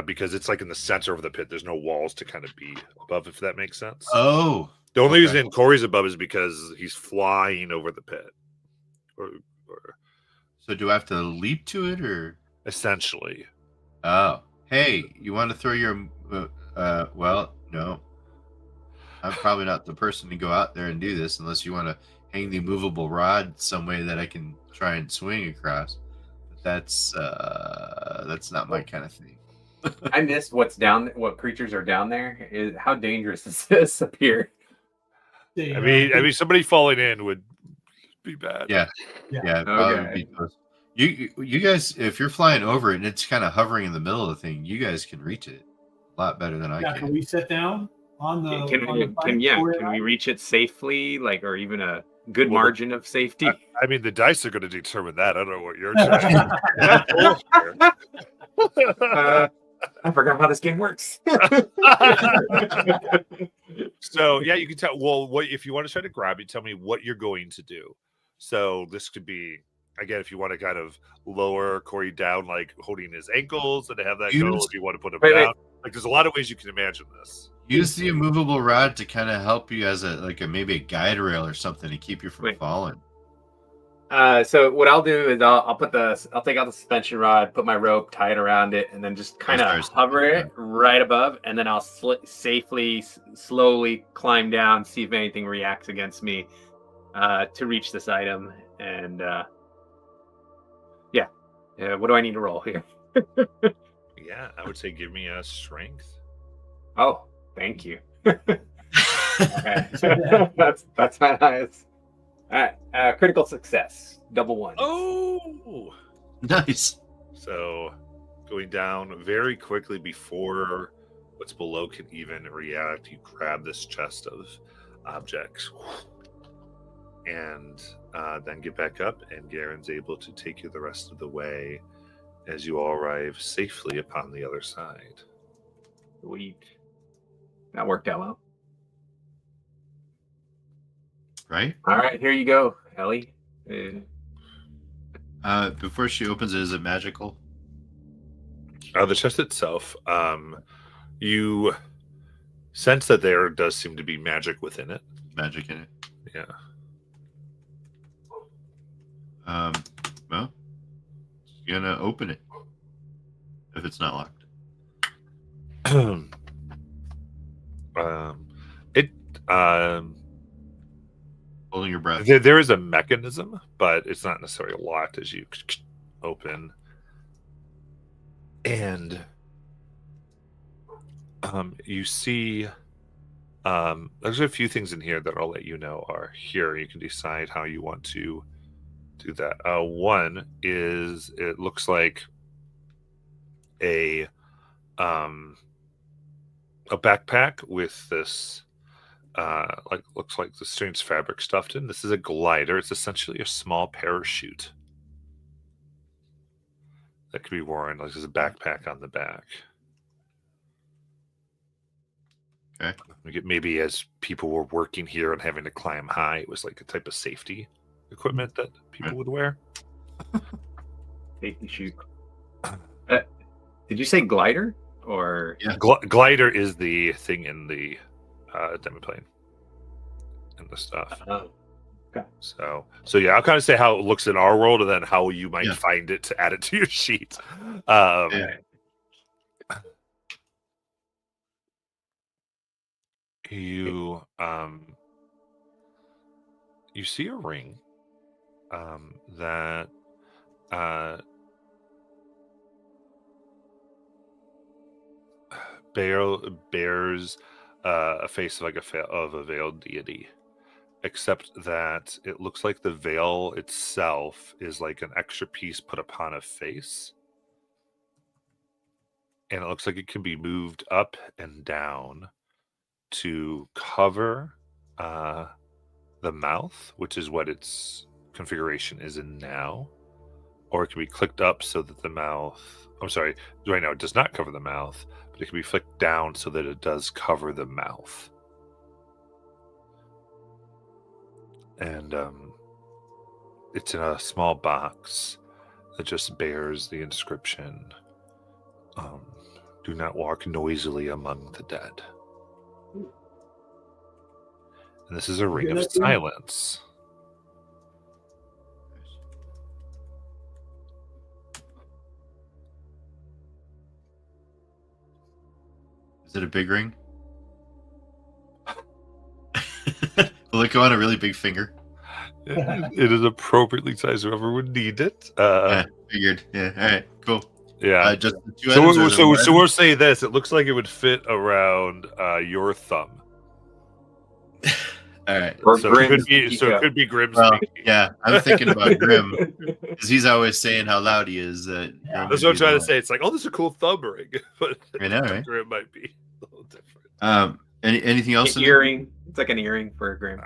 Because it's like in the center of the pit. There's no walls to kind of be above, if that makes sense. Oh. The only okay. reason Corey's above is because he's flying over the pit. Or So do I have to leap to it, or? essentially. Oh. Hey, you want to throw your? Well, no. I'm probably not the person to go out there and do this unless you want to hang the movable rod some way that I can try and swing across. But that's not my kind of thing. I missed what creatures are down there. How dangerous is this up here? I mean, somebody falling in would be bad. Yeah, probably would be close. You guys, if you're flying over it and it's kind of hovering in the middle of the thing, you guys can reach it a lot better than I can. Can we sit down on the? Can we reach it safely, or even a good margin of safety? I mean, the dice are going to determine that. I don't know what you're saying. I forgot how this game works. So yeah, you can tell. Well, what if you want to try to grab it? Tell me what you're going to do. So this could be again, if you want to kind of lower Corey down, like holding his ankles and have that go. If you want to put him down, like there's a lot of ways you can imagine this. Use the immovable rod to kind of help you as maybe a guide rail or something to keep you from falling. So what I'll do is I'll take out the suspension rod, put my rope, tie it around it, and then just kind of hover it right above, and then I'll safely, slowly climb down, see if anything reacts against me, to reach this item. And what do I need to roll here? Yeah, I would say give me a strength. Oh, thank you. Okay. that's my highest. All right, critical success, double one. Oh, nice. So going down very quickly before what's below can even react, you grab this chest of objects and then get back up, and Garen's able to take you the rest of the way as you all arrive safely upon the other side. Sweet. That worked out well. Right? All right, here you go, Ellie. Before she opens it, is it magical? The chest itself, you sense that there does seem to be magic within it. Magic in it. Yeah. Well, you're gonna open it if it's not locked. Holding your breath. There is a mechanism, but it's not necessarily locked as you open. And you see there's a few things in here that I'll let you know are here. You can decide how you want to do that. One is it looks like a backpack with this looks like the strange fabric stuffed in. This is a glider. It's essentially a small parachute that could be worn like as a backpack on the back. Okay. Maybe as people were working here and having to climb high, it was like a type of safety. equipment that people would wear. Safety shoot. Did you say glider or? Yeah. Glider is the thing in the demiplane and the stuff. Oh, So yeah, I'll kind of say how it looks in our world, and then how you might Yeah. find it to add it to your sheet. Yeah. You you see a ring that bears a face of of a veiled deity, except that it looks like the veil itself is like an extra piece put upon a face, and it looks like it can be moved up and down to cover the mouth, which is what its configuration is in now, or it can be clicked up so that the mouth, I'm sorry, right now it does not cover the mouth, but it can be flicked down so that it does cover the mouth. And it's in a small box that just bears the inscription, do not walk noisily among the dead. And this is a ring of silence. Is it a big ring? Will it go on a really big finger? It is appropriately sized, whoever would need it. Yeah, figured. Yeah. All right. Cool. Yeah. Just the two items or the one So we'll say this. It looks like it would fit around your thumb. All right. Or So Grimm's it could be Grimm's. Well, pinky. yeah, I'm thinking about Grim because he's always saying how loud he is. That's what I'm trying to say. It's like, oh, this is a cool thumb ring, but I know, right? Grim might be a little different. Anything else? An earring. It's like an earring for a Grim.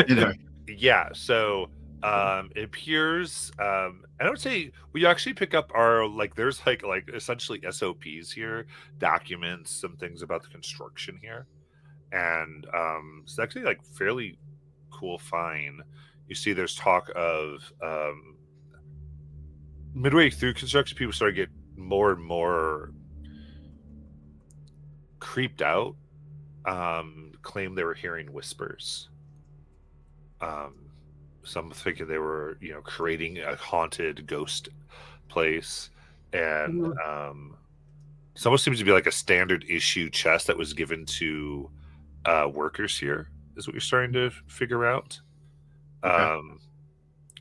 In there? Yeah. So it appears. I would say we actually pick up our there's like essentially SOPs here, documents, some things about the construction here. And it's actually like fairly cool find. You see there's talk of midway through construction, people start to get more and more creeped out, claim they were hearing whispers. Some thinking they were creating a haunted ghost place, and it's almost seems to be like a standard issue chest that was given to workers here, is what you're starting to figure out. Okay.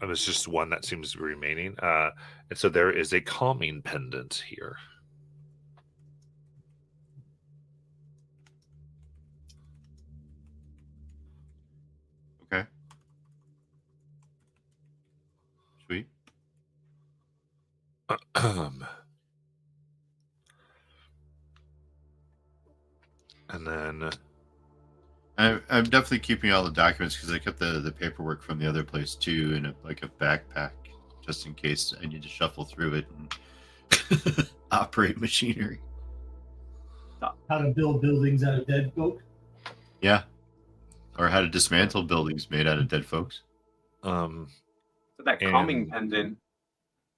And it's just one that seems to be remaining. And so there is a calming pendant here. Okay. Sweet. And then I'm definitely keeping all the documents because I kept the paperwork from the other place too in a backpack just in case I need to shuffle through it and operate machinery. How to build buildings out of dead folk. Yeah. Or how to dismantle buildings made out of dead folks. So that calming pendant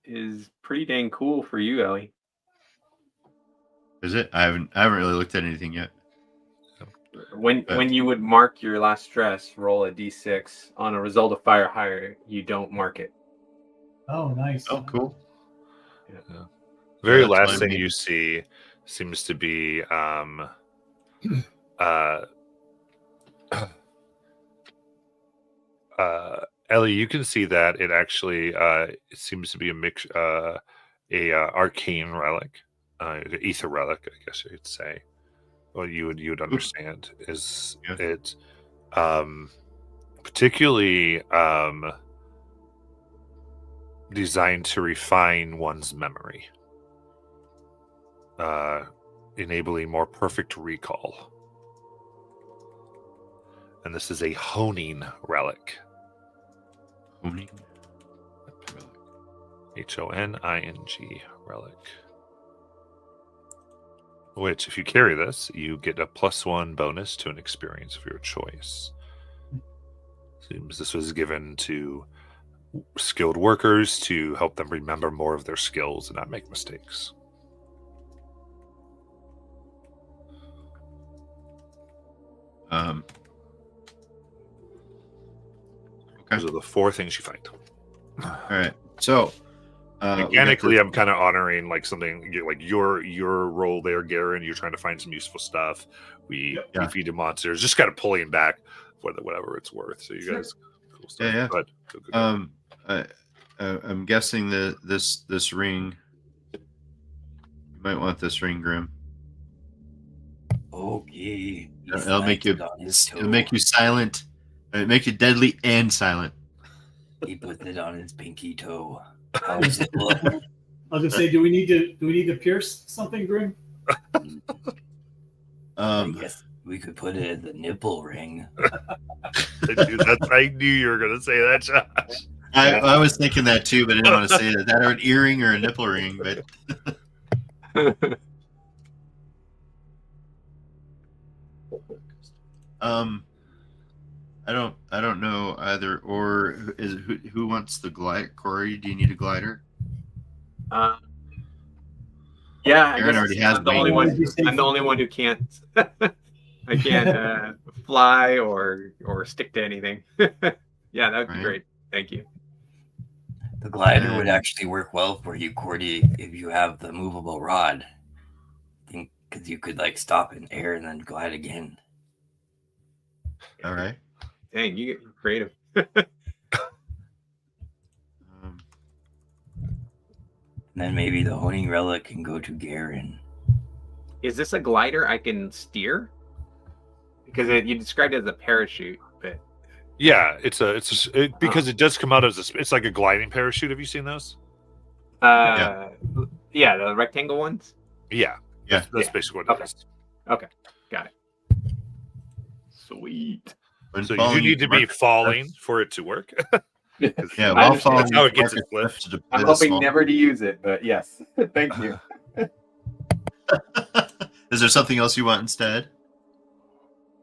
is pretty dang cool for you, Ellie. Is it? I haven't really looked at anything yet. When you would mark your last stress, roll a d6. On a result of fire higher, you don't mark it. Oh, nice. Oh, cool. Yeah. Very that's last what I thing mean. you see seems to be Ellie, you can see that it actually it seems to be a mix a arcane relic, ether relic, I guess you could say. Well, you would understand is Yeah. it particularly designed to refine one's memory, enabling more perfect recall. And this is a honing relic. Honing. Honing relic. Which, if you carry this, you get a +1 bonus to an experience of your choice. Seems this was given to skilled workers to help them remember more of their skills and not make mistakes. Okay. Those are the 4 things you find. All right. So Mechanically, I'm kind of honoring like something like your role there, Garen. You're trying to find some useful stuff. We defeated monsters, just kind of pulling back for whatever it's worth. So you guys, cool stuff. Yeah. Go. I'm guessing that this ring. You might want this ring, Grim. Okay. It'll make you silent. It'll make you deadly and silent. He puts it on his pinky toe. How does it look? I was gonna say, do we need to pierce something, Grim? I guess we could put it in the nipple ring. Dude, I knew you were gonna say that, Josh. I was thinking that too, but I didn't want to say that or an earring or a nipple ring. But I don't know either. Or who wants the glide? Corey, do you need a glider? Yeah, Aaron already has I'm the only one. I'm the only one who can't. I can't fly or stick to anything. Yeah, that would be great. Thank you. The glider would actually work well for you, Cordy, if you have the movable rod. Because you could like stop in air and then glide again. All right. Dang, you get creative. Then maybe the honing relic can go to Garen. Is this a glider I can steer? Because you described it as a parachute, but Yeah, because it does come out as it's like a gliding parachute. Have you seen those? yeah, the rectangle ones. Yeah, that's basically what it is. Okay, got it. Sweet. So you need to be falling for it to work. Yeah, while falling, that's how it gets its lift. I'm hoping never to use it, but yes, thank you. Is there something else you want instead?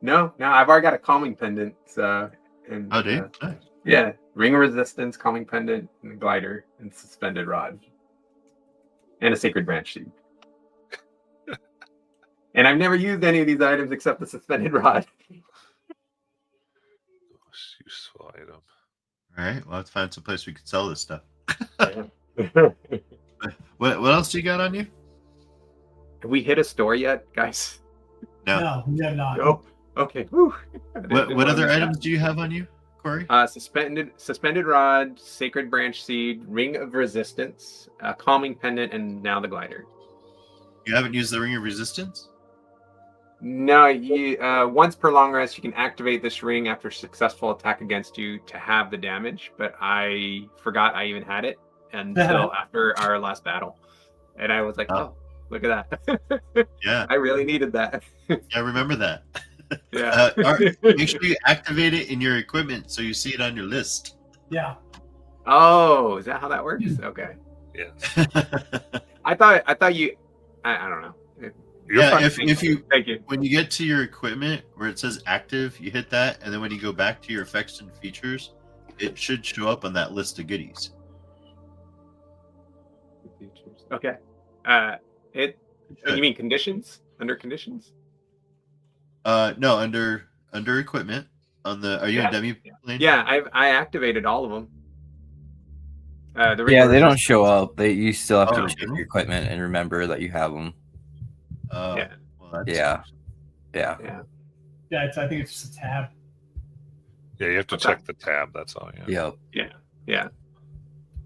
No, I've already got a calming pendant. Do you? Nice. Yeah, ring of resistance, calming pendant, and a glider, and suspended rod, and a sacred branch seed. And I've never used any of these items except the suspended rod. Useful item. All right. Well, let's find some place we can sell this stuff. Yeah. What else do you got on you? Have we hit a store yet, guys? No, we have not. Nope. Okay. Whew. What other items do you have on you, Corey? Suspended rod, sacred branch seed, ring of resistance, calming pendant, and now the glider. You haven't used the ring of resistance? No, once per long rest, you can activate this ring after a successful attack against you to have the damage. But I forgot I even had it until after our last battle, and I was like, "Oh, look at that!" Yeah, I really needed that. Yeah, remember that. Yeah. Make sure you activate it in your equipment so you see it on your list. Yeah. Oh, is that how that works? Okay. Yeah. I thought you. I don't know. If you Thank you. when you get to your equipment where it says active, you hit that, and then when you go back to your effects and features, it should show up on that list of goodies. Okay. You mean conditions? Under conditions? No, under equipment on the. Are you in demi plane? Yeah, I activated all of them. They don't show up. You still have to check really? your equipment and remember that you have them. Yeah. Well, Yeah. Yeah, I think it's just a tab. Yeah, you have to check the tab. That's all. Yeah. Yep. Yeah.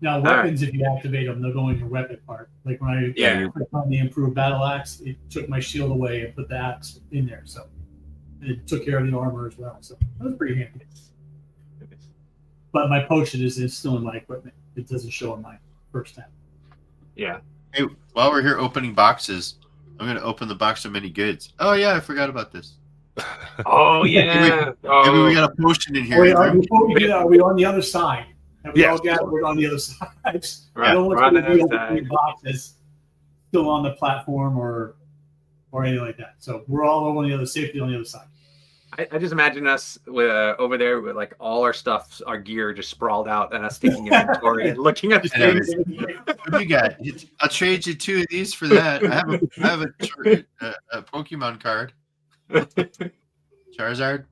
Now, weapons, if you activate them, they'll go in your weapon part. Like when I clicked on the improved battle axe, it took my shield away and put the axe in there. So it took care of the armor as well. So that was pretty handy. But my potion is still in my equipment. It doesn't show on my first tab. Yeah. Hey, while we're here opening boxes, I'm going to open the box of many goods. Oh yeah, I forgot about this. Oh yeah. Maybe we got a potion in here. Before we do that, are we on the other side? Have we all gathered on the other side? Right, I don't we're want on to the be other opening side. boxes still on the platform or anything like that. So we're all on the other safety on the other side. I just imagine us with, over there with like all our stuff, our gear just sprawled out, and us taking inventory and looking at I know, things. What do you got? I'll trade you 2 of these for that. I have a Pokemon card. Charizard.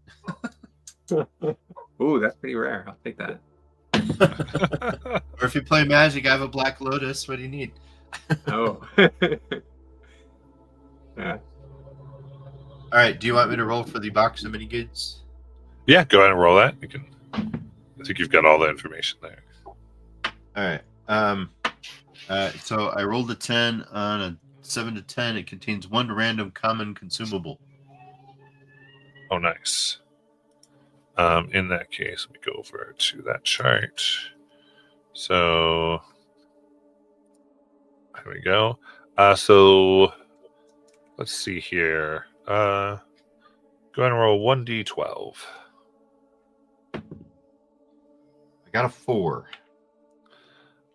Ooh, that's pretty rare. I'll take that. Or if you play Magic, I have a Black Lotus. What do you need? Oh. Yeah. All right. Do you want me to roll for the box of mini goods? Yeah, go ahead and roll that. You can. I think you've got all the information there. All right. So I rolled a 10 on a 7 to 10. It contains 1 random common consumable. Oh, nice. In that case, let me go over to that chart. So here we go. So let's see here. Go ahead and roll 1d12. I got a 4.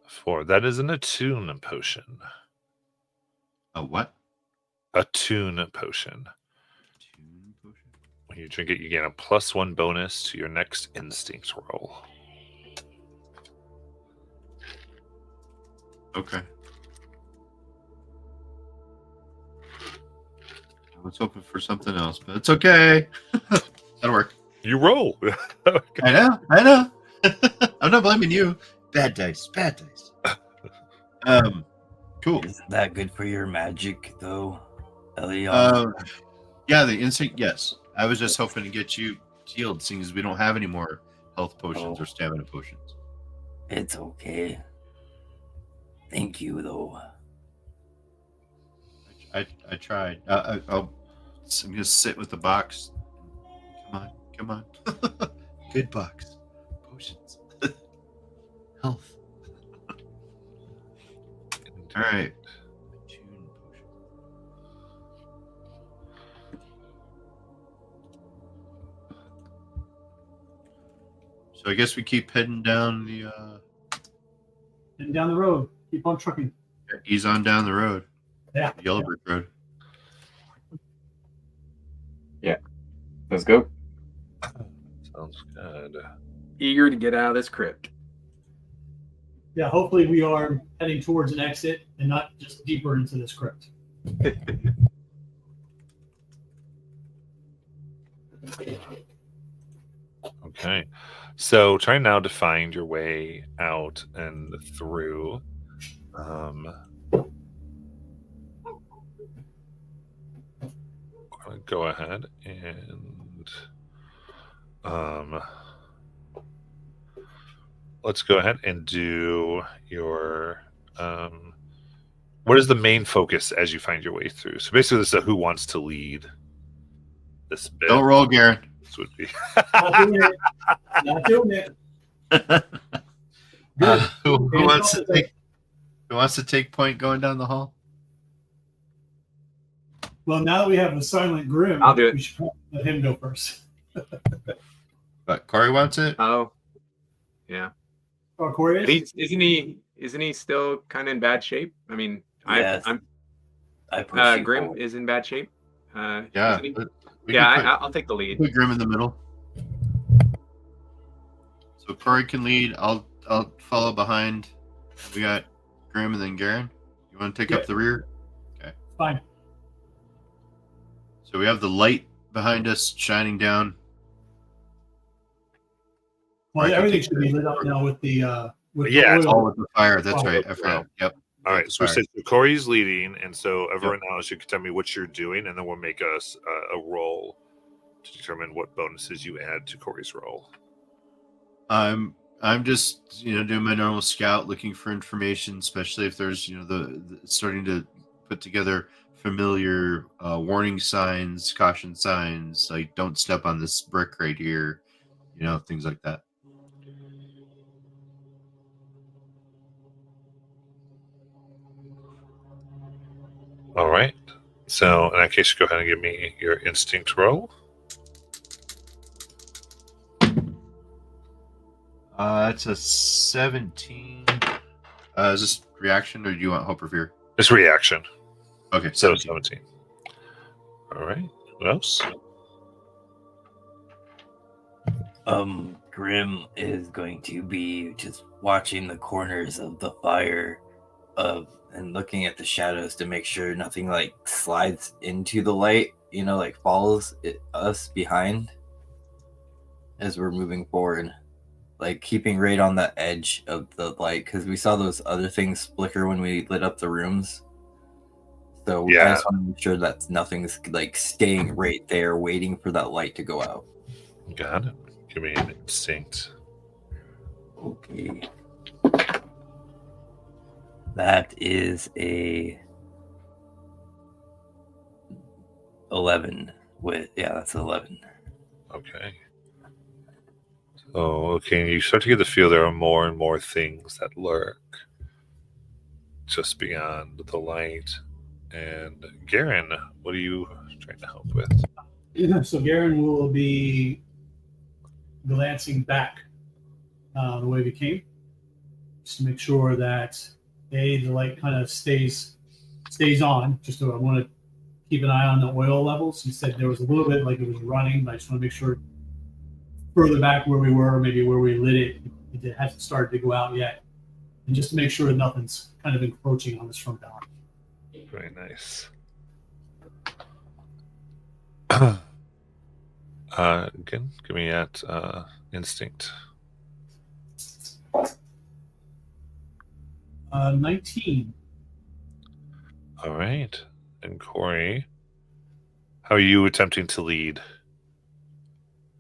4. That is an attune potion. A what? Attune potion. When you drink it, you gain a +1 bonus to your next instinct roll. Okay. I was hoping for something else, but it's okay. That'll work. You roll. Okay. I know. I'm not blaming you. Bad dice. Cool. Isn't that good for your magic, though, Elion? Yeah, the instinct, yes. I was just hoping to get you healed, seeing as we don't have any more health potions or stamina potions. It's okay. Thank you, though. I tried. I'm gonna sit with the box. Come on. Good box. Potions. Health. All right. So I guess we keep heading down the And down the road. Keep on trucking. ease on down the road. Yeah. The Yellow Brick Road. Let's go. Sounds good. Eager to get out of this crypt. Yeah, hopefully we are heading towards an exit and not just deeper into this crypt. Okay. So try now to find your way out and through. Go ahead and let's go ahead and do your what is the main focus as you find your way through? So basically this is a who wants to lead this bit. Don't roll, Garen. This would be Not doing it. Not doing it. Who wants to take point going down the hall? Well, now that we have the silent grim, I'll do it. We should probably let him go first. But Corey wants it. Oh, yeah. Oh, Corey But is? isn't he still kind of in bad shape? I mean, Yes. I'm I push you Grim forward. is in bad shape. Yeah. Isn't he? We Yeah, can I'll take the lead. put Grim in the middle. So Corey can lead. I'll follow behind. We got Grim and then Garen. You want to take up the rear? Fine. So we have the light behind us shining down. Well, Right, everything okay. should be lit up now with the with Yeah, the it's oil. All with the fire. That's Oh, right. I forgot. Yep. all right. So we Fire. said so Corey's leading, and so everyone else, you can tell me what you're doing, and then we'll make us a roll to determine what bonuses you add to Corey's roll. I'm just doing my normal scout, looking for information, especially if there's the starting to put together familiar warning signs, caution signs, like don't step on this brick right here, things like that. All right. So in that case, go ahead and give me your instinct roll. That's a 17. Is this reaction or do you want hope or fear? It's reaction. Okay, So 17. 17. All right. What else? Grim is going to be just watching the corners of the fire and looking at the shadows to make sure nothing like slides into the light, like follows us behind as we're moving forward. Like keeping right on the edge of the light, because we saw those other things flicker when we lit up the rooms. So I just want to make sure that nothing's like staying right there waiting for that light to go out. Got it. Give me an instinct. Okay. That is a 11 that's 11. Okay. So, okay, you start to get the feel there are more and more things that lurk just beyond the light. And Garen, what are you trying to help with? So Garen will be glancing back the way we came, just to make sure that the light kind of stays on. Just so I want to keep an eye on the oil levels. He said there was a little bit like it was running, but I just want to make sure further back where we were, maybe where we lit it, it hasn't started to go out yet, and just to make sure that nothing's kind of encroaching on us from down. Very nice. Again, give me at instinct. 19. All right. And Corey, how are you attempting to lead?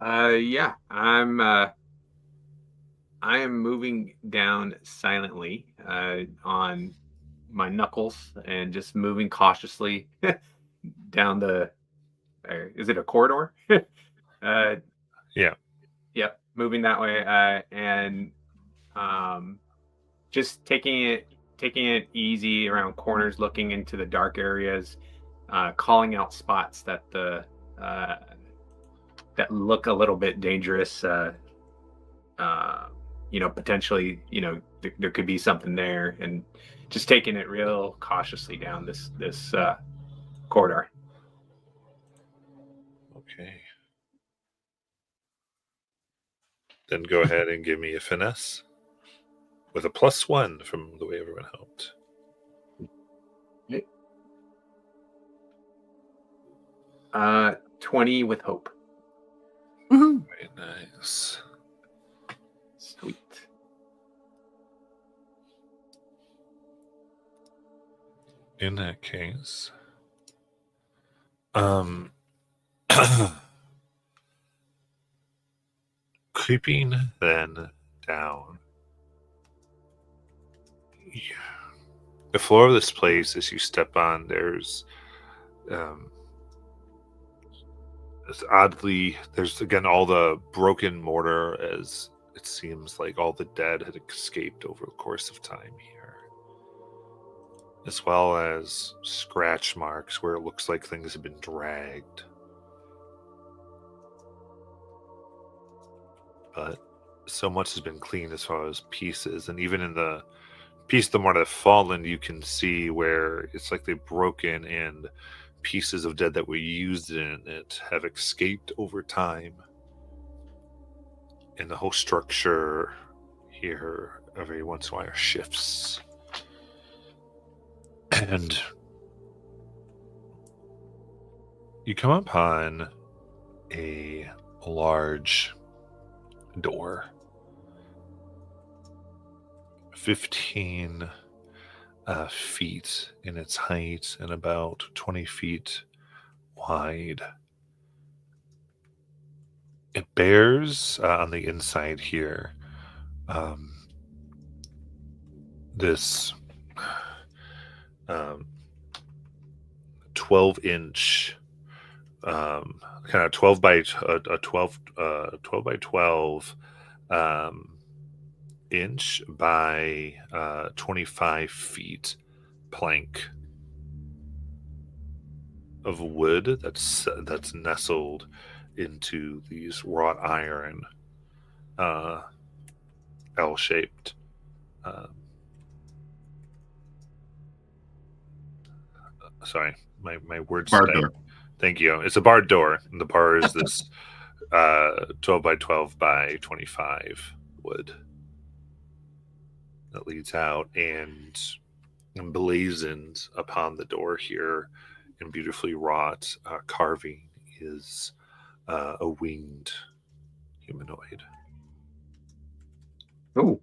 Yeah, I am moving down silently on my knuckles and just moving cautiously down the. Is it a corridor? Yeah. Yep, moving that way, and just taking it easy around corners, looking into the dark areas, calling out spots that that look a little bit dangerous. Potentially, there could be something there, and just taking it real cautiously down this corridor. Okay. Then go ahead and give me a finesse with a +1 from the way everyone helped. Okay. 20 with hope. Very nice. Sweet. In that case, creeping then down. Yeah. The floor of this place, as you step on, there's there's again all the broken mortar, as it seems like all the dead had escaped over the course of time here, as well as scratch marks where it looks like things have been dragged. But so much has been cleaned as far as pieces, and even in the piece of the mortar that have fallen, you can see where it's like they've broken and pieces of dead that were used in it have escaped over time. And the whole structure here every once in a while shifts. And you come upon a large door, 15 feet in its height and about 20 feet wide. It bears on the inside here this 12-inch kind of 12 by 12 inch by 25 feet plank of wood that's nestled into these wrought iron L-shaped sorry, my words. Barred door. Thank you. It's a barred door, and the bar is this 12 by 12 by 25 wood that leads out, and emblazoned upon the door here in beautifully wrought carving is a winged humanoid. Ooh.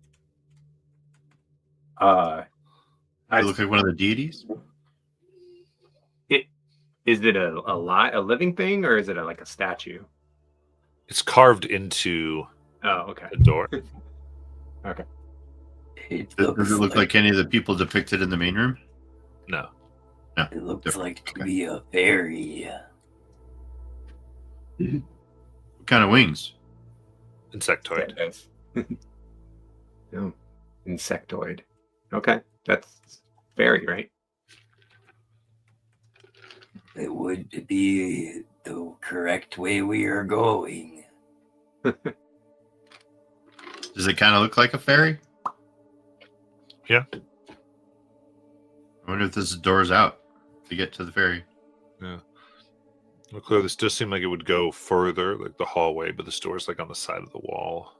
They look like one of the deities. Is it a living thing, or is it like a statue? It's carved into Oh, okay. the door. Okay. Does it look like any of the people depicted in the main room? No. No. It looks different. like to Okay. be a fairy. What kind of wings? Insectoid. Oh, insectoid. Okay, that's fairy, right? It would be the correct way we are going. Does it kind of look like a fairy? Yeah. I wonder if this door's out to get to the ferry. Well, clearly, this does seem like it would go further, like the hallway, but the door's like on the side of the wall.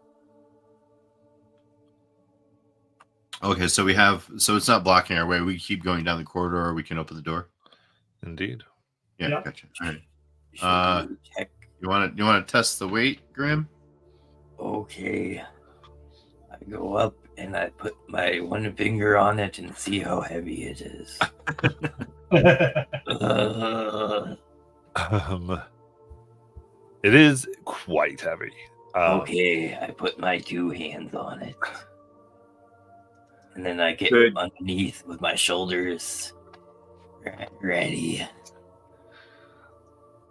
Okay, so it's not blocking our way. We keep going down the corridor, or we can open the door. Indeed. Yeah, Yeah. gotcha. All right. Should we check? You want to test the weight, Grim? Okay. I go up and I put my one finger on it and see how heavy it is. It is quite heavy. Okay, I put my two hands on it. And then I get Good. underneath with my shoulders ready.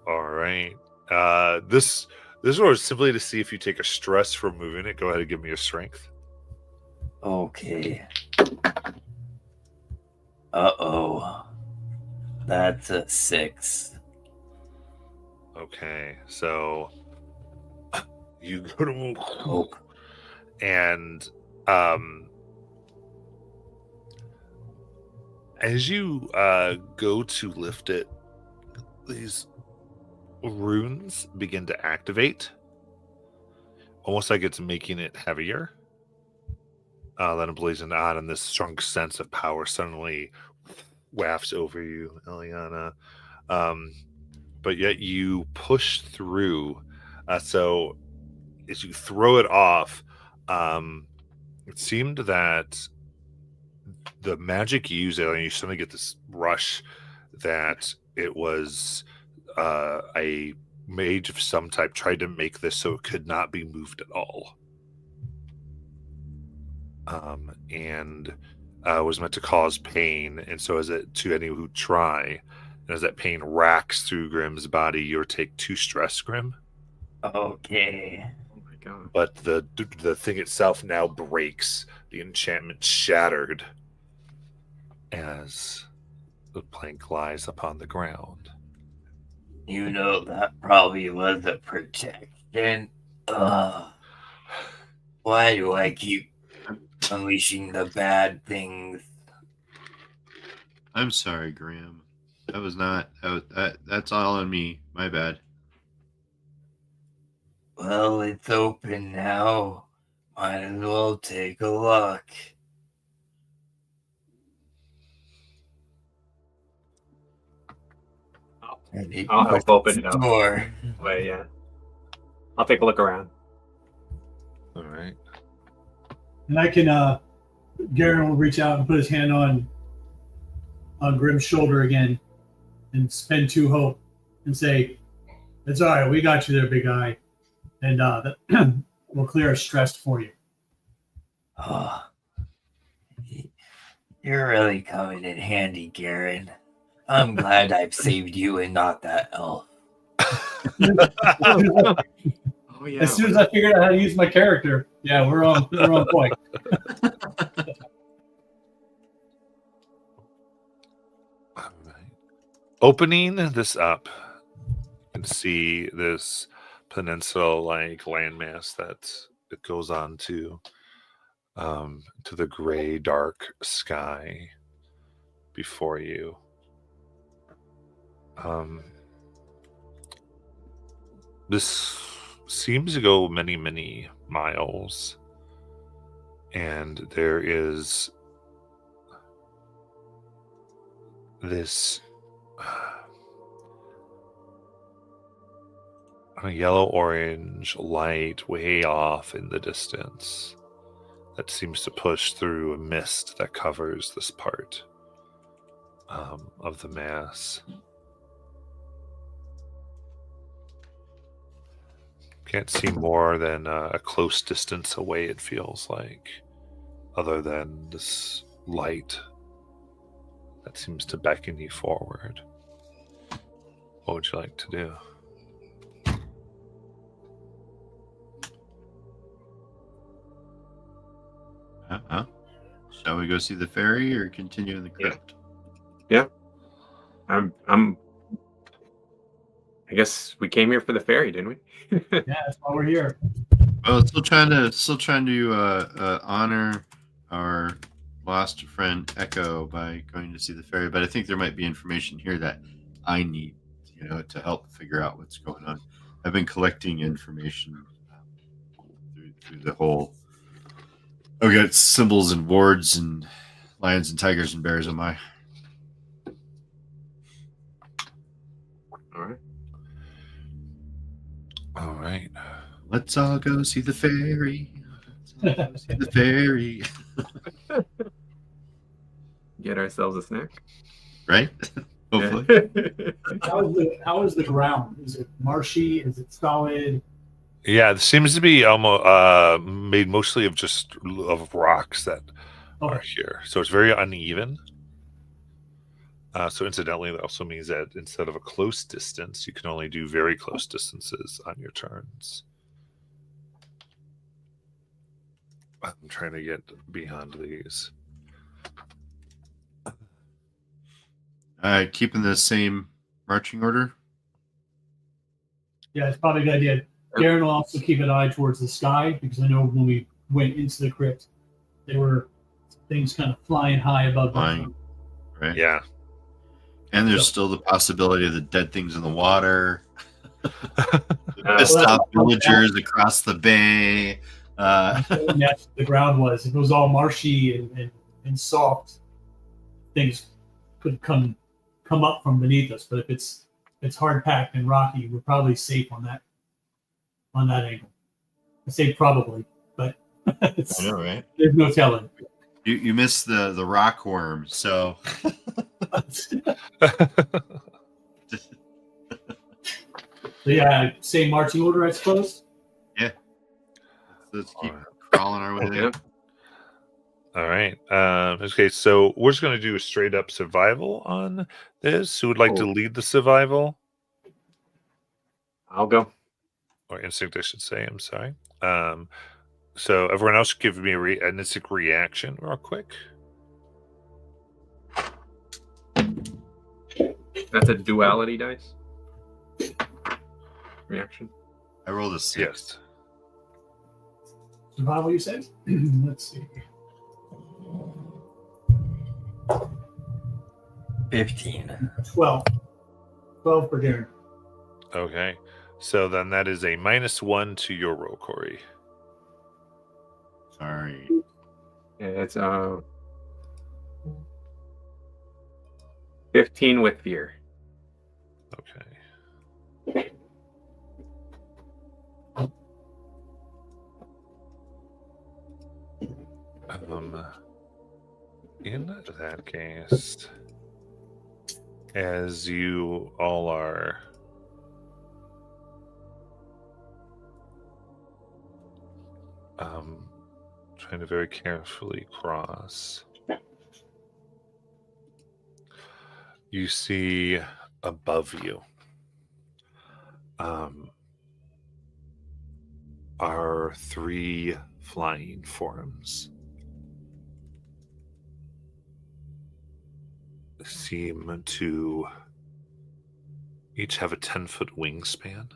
All right. This roll is simply to see if you take a stress from moving it. Go ahead and give me a strength. Okay. Uh-oh. That's a 6. Okay, so you go to move, Oh, and as you go to lift it, these runes begin to activate, almost like it's making it heavier. Then emblazoned on, and this strong sense of power suddenly wafts over you, Eliana. But yet you push through. So as you throw it off, it seemed that the magic you use, and you suddenly get this rush that it was a mage of some type tried to make this so it could not be moved at all. And was meant to cause pain, and so as it to anyone who try, and as that pain racks through Grim's body, you'll take 2 stress, Grim. okay. Oh my god. But the thing itself now breaks, the enchantment shattered as the plank lies upon the ground. You know, that probably was a protection. Why do I keep unleashing the bad things? I'm sorry, Graham. That's all on me. My bad. Well, it's open now. Might as well take a look. I'll help open it up. Door. Wait, yeah. I'll take a look around. All right. And I can, Garen will reach out and put his hand on Grim's shoulder again and spend 2 hope and say, "It's all right. We got you there, big guy. And we'll clear our stress for you." Oh, you're really coming in handy, Garen. I'm glad I've saved you and not that elf. Oh yeah. As soon as I figured out how to use my character, yeah, we're on point. All right. Opening this up, you can see this peninsula-like landmass that it goes on to the gray, dark sky before you. This seems to go many, many miles. And there is this a yellow-orange light way off in the distance that seems to push through a mist that covers this part of the mass. Can't see more than a close distance away, it feels like, other than this light that seems to beckon you forward. What would you like to do? Shall we go see the Faerie or continue in the crypt? Yeah. I guess we came here for the Faerie, didn't we? Yeah, that's why we're here. Well, still trying to honor our lost friend Echo by going to see the Faerie, but I think there might be information here that I need, to help figure out what's going on. I've been collecting information through the whole. I've got symbols and wards and lions and tigers and bears on my. All right. Let's all go see the Faerie. Let's all go see the Faerie. Get ourselves a snack. Right? Hopefully. How is the ground? Is it marshy? Is it solid? Yeah, it seems to be almost made mostly of rocks that are here. So it's very uneven. So incidentally, that also means that instead of a close distance, you can only do very close distances on your turns. I'm trying to get beyond these. Keeping the same marching order. Yeah, it's probably a good idea. Darren will also keep an eye towards the sky because I know when we went into the crypt, there were things kind of flying high above them. Right. Yeah. And there's still the possibility of the dead things in the water. Pissed off villagers across the bay. The ground was. If it was all marshy and soft, things could come up from beneath us. But if it's hard packed and rocky, we're probably safe on that angle. I say probably, but I know, right? There's no telling. You missed the rock worm, so yeah, same marching order, I suppose. Yeah. Let's keep crawling our way there. All right. Okay, so we're just going to do a straight up survival on this. Who would like to lead the survival? I'll go. Or instinct, I should say. I'm sorry. So everyone else give me an instant reaction real quick. That's a duality dice. Reaction. I rolled a 6. Yes. Survival, you said? Let's see. 15. 12. 12 for Darren. Okay. So then that is a -1 to your roll, Corey. Sorry. Yeah, it's 15 with fear. Okay. In that case, as you all are trying to very carefully cross, you see above you are 3 flying forms. Seem to each have a 10-foot wingspan,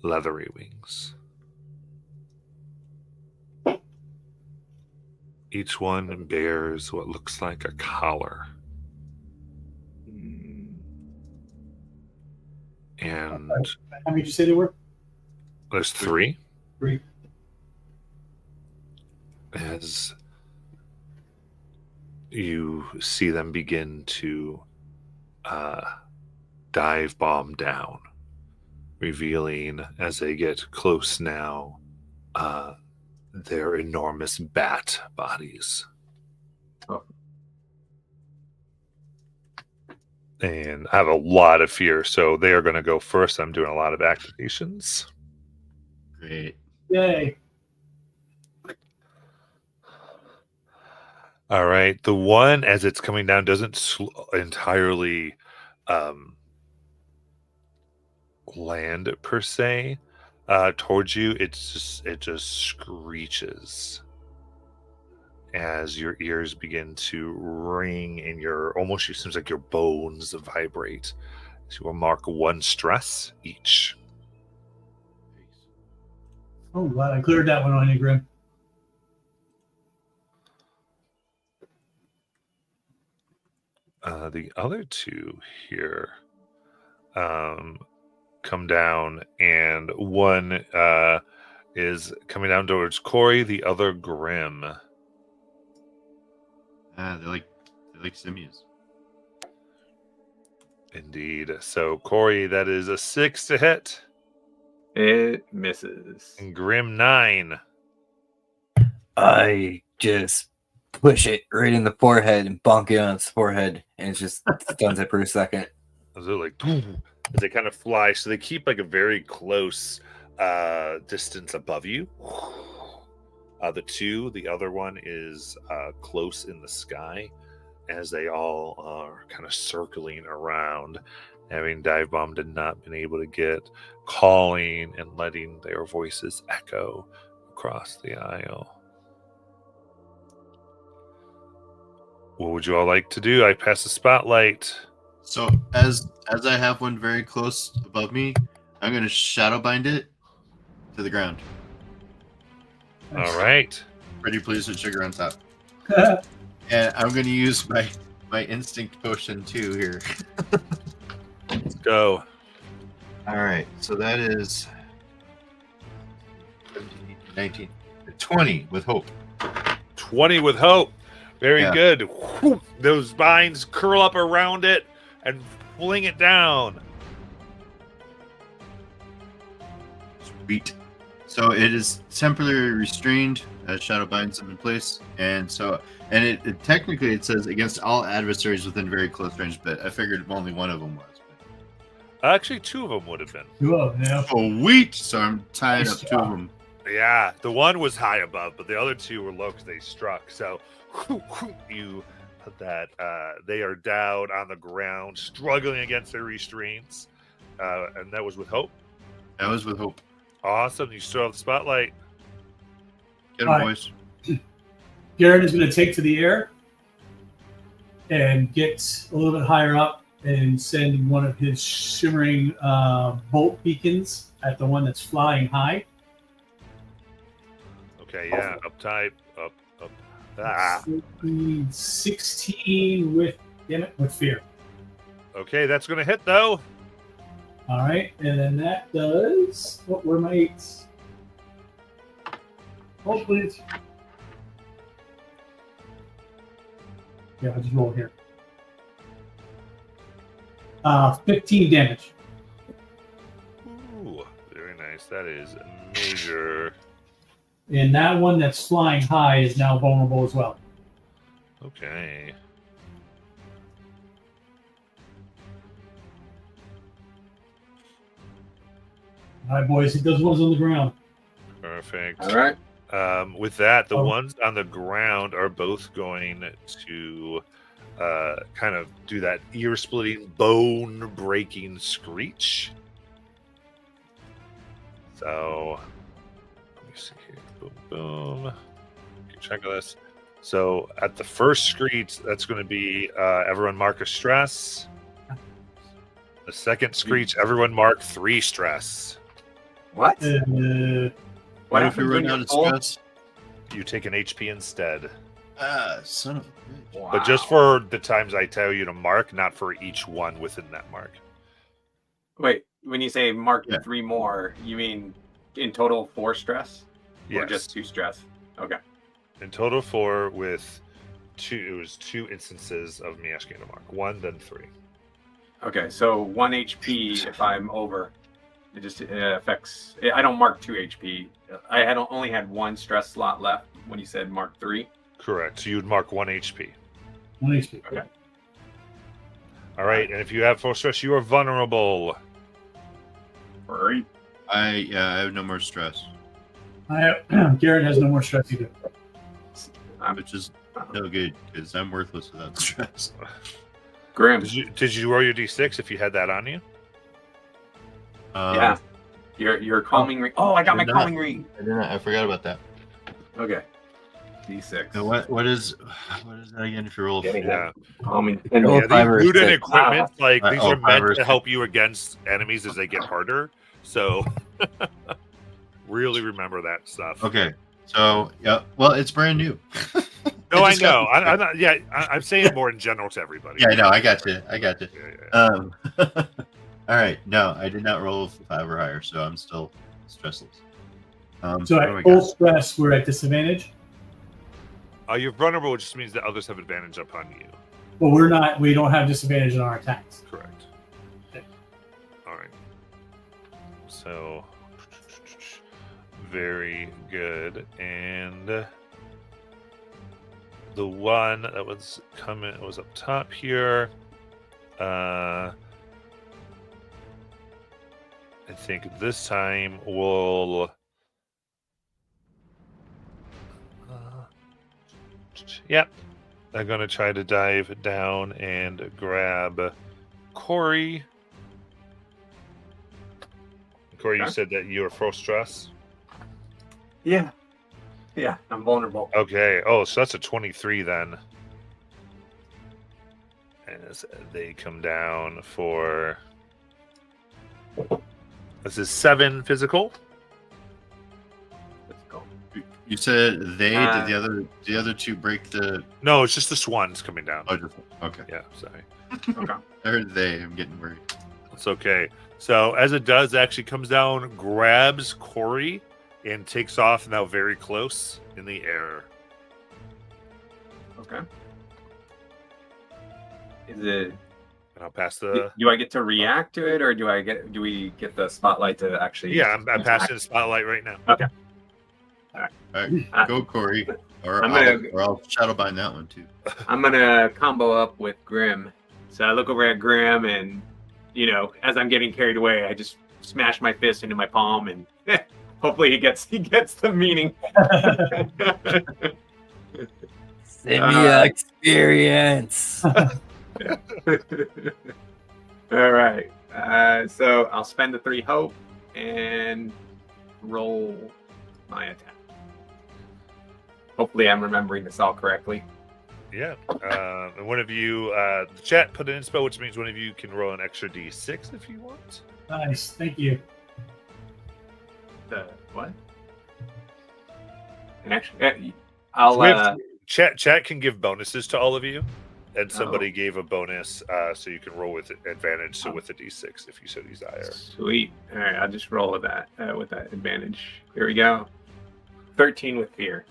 leathery wings. Each one bears what looks like a collar. And how many did you say there were? There's 3. 3. As you see them begin to dive bomb down, revealing as they get close now their enormous bat bodies. Oh. And I have a lot of fear, so they are going to go first. I'm doing a lot of activations. Great. Yay. All right. The one, as it's coming down, doesn't entirely land per se towards you. It just screeches as your ears begin to ring and it seems like your bones vibrate. So you will mark 1 stress each. Oh, glad I cleared that one on you, Grim. The other 2 here come down, and one is coming down towards Corey, the other Grim. They're like simians. Indeed. So Corey, that is a 6 to hit. It misses. And Grim 9. I just push it right in the forehead and bonk it on its forehead, and it just stuns it for a second. They're like, as they kind of fly, so they keep like a very close distance above you. The other one is close in the sky, as they all are kind of circling around, having dive bombed and not been able to get, calling and letting their voices echo across the aisle. What would you all like to do? I pass the spotlight. So as I have one very close above me, I'm going to shadow bind it to the ground. All right. Pretty pleased with sugar on top. And I'm going to use my instinct potion too here. Let's go. All right. So that is 17, 18, 19, 20 with hope. 20 with hope. Very Yeah. good. Whew. Those vines curl up around it and fling it down. Sweet. So it is temporarily restrained as shadow binds them in place, and it technically it says against all adversaries within very close range, but I figured only one of them was. Actually, 2 of them would have been. 2 of them, yeah. Sweet. So I'm tying Nice up 2 job. of them. Yeah, the one was high above, but the other 2 were low because they struck. So you put that. They are down on the ground, struggling against their restraints, and that was with hope. That was with hope. Awesome. You still have the spotlight. Get them, All right. boys. Garrett is going to take to the air and get a little bit higher up and send one of his shimmering bolt beacons at the one that's flying high. Okay, yeah. Up type. Up. Ah. 16 with fear. Okay, that's going to hit, though. All right, and then that does. What were my 8s? Oh, please. Yeah, I'll just roll here. 15 damage. Ooh, very nice. That is major. And that one that's flying high is now vulnerable as well. Okay. All right, boys, hit those ones on the ground. Perfect. All right. With that, the Oh. ones on the ground are both going to kind of do that ear-splitting, bone-breaking screech. So, let me see here. Boom, boom. Keep track of this. So, at the first screech, that's going to be everyone mark a stress. The second screech, everyone mark 3 stress. What? What Uh, if we happens run when out you're of full? stress? You take an HP instead. Ah, son of a bitch. Wow. But just for the times I tell you to mark, not for each one within that mark. Wait, when you say mark Yeah. 3 more, you mean in total 4 stress, or Yes. just 2 stress? Okay. In total 4 with 2. It was 2 instances of me asking to mark 1, then 3. Okay, so 1 HP if I'm over. It just affects. I don't mark 2 HP. I had only had 1 stress slot left when you said mark 3. Correct. So you would mark 1 HP. 1 HP. Okay. All right, and if you have 4 stress, you are vulnerable. Right. I have no more stress, Garrett has no more stress either. which is no good because I'm worthless without stress. Grim. Did you roll your d6 if you had that on you? Yeah. Your calming ring. Oh, I got my did not. calming ring. I forgot about that. Okay. D6. So what is that again? If you roll, Yeah. Calming. Roll Yeah, these 5 or loot and 6. equipment, like these are 5 meant or to 6. help you against enemies as they get harder. So really remember that stuff. Okay, so yeah, well, it's brand new. No, I just got know. I'm not. Yeah, I'm saying it more in general to everybody. Yeah, I know. I got you. Yeah. All right. No, I did not roll 5 or higher, so I'm still stressless. So what do at we full got? stress, we're at disadvantage. You're vulnerable, which just means that others have advantage upon you. But we're not. We don't have disadvantage on our attacks. Correct. Okay. All right. So very good. And the one that was coming was up top here. I think this time we'll. Yep. I'm going to try to dive down and grab Corey. Corey, you Okay. said that you were full stress? Yeah. Yeah, I'm vulnerable. Okay. Oh, so that's a 23 then. As they come down for. This is 7 physical. Let's go. You said they Uh, did the other 2 break the? No, it's just this one's coming down. Oh, just okay. Yeah, sorry. Okay. I heard they. I'm getting worried. It's okay. So as it does, it actually comes down, grabs Corey, and takes off now very close in the air. Okay. Is it? And I'll pass the. Do I get to react to it, or do we get the spotlight to actually? Yeah, I'm passing the spotlight right now. Okay. All right, go Corey, or I'll shadow bind that one too. I'm gonna combo up with Grim. So I look over at Grim, and as I'm getting carried away, I just smash my fist into my palm, and hopefully he gets the meaning. Simia experience. All right. So I'll spend the 3 hope and roll my attack. Hopefully, I'm remembering this all correctly. Yeah. And one of you, the chat put in spell, which means one of you can roll an extra d6 if you want. Nice. Thank you. The what? And actually, I'll. We have- Chat can give bonuses to all of you, and somebody gave a bonus, so you can roll with advantage. So with a d6, if you so desire. Sweet. All right, I'll just roll with that advantage. Here we go. 13 with fear.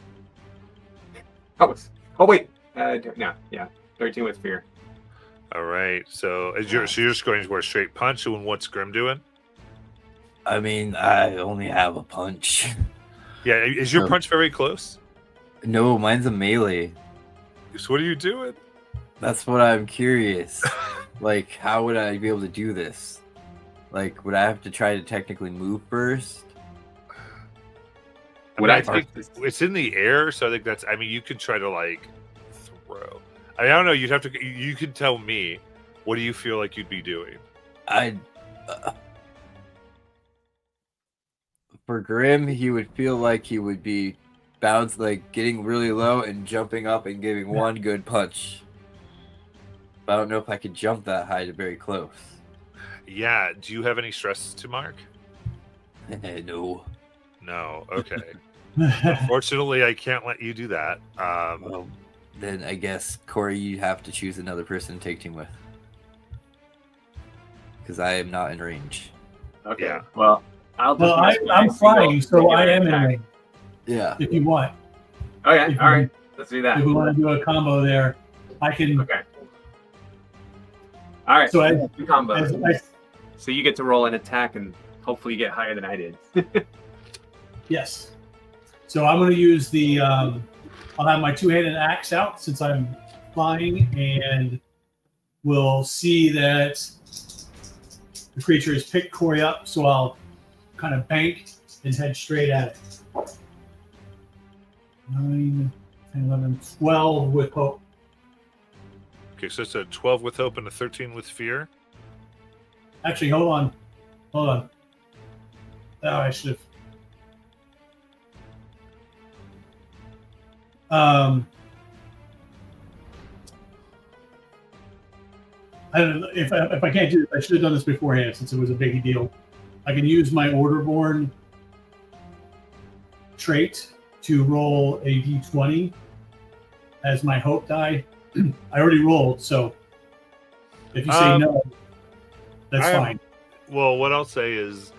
Oh wait. No, yeah, 13 with fear. All right. So you're just going for a straight punch. And what's Grim doing? I mean, I only have a punch. Yeah. Is your punch very close? No, mine's a melee. So what are you doing? That's what I'm curious. Like, how would I be able to do this? Like, would I have to try to technically move first? I think it's in the air, so I think that's. I mean, you could try to like throw. I don't know. You'd have to. You could tell me. What do you feel like you'd be doing? For Grim, he would feel like he would be getting really low and jumping up and giving one good punch. But I don't know if I could jump that high to very close. Yeah. Do you have any stress to mark? No. No. Okay. Unfortunately, I can't let you do that. Well, then I guess, Corey, you have to choose another person to take team with. Because I am not in range. Okay. Yeah. Well, I'll just Well, use my I'm flying, so single I regular am in attack. range. Yeah. If you want, Okay, If all you- right. Let's do that. if we want to do a combo there, I can. Okay. All right. So as, Combo. as So you get to roll an attack and hopefully you get higher than I did. yes. So I'm going to use the. I'll have my two-handed axe out since I'm flying, and we'll see that the creature has picked Corey up. So I'll kind of bank and head straight at it. 9, 10, 11, 12 with hope. Okay, so it's a 12 with hope and a 13 with fear. Actually, hold on. Oh, I should have. I don't know if I can't do this. I should have done this beforehand since it was a big deal. I can use my Orderborn trait to roll a d20 as my hope die. I already rolled, so if you say no, that's fine. Well, what I'll say is,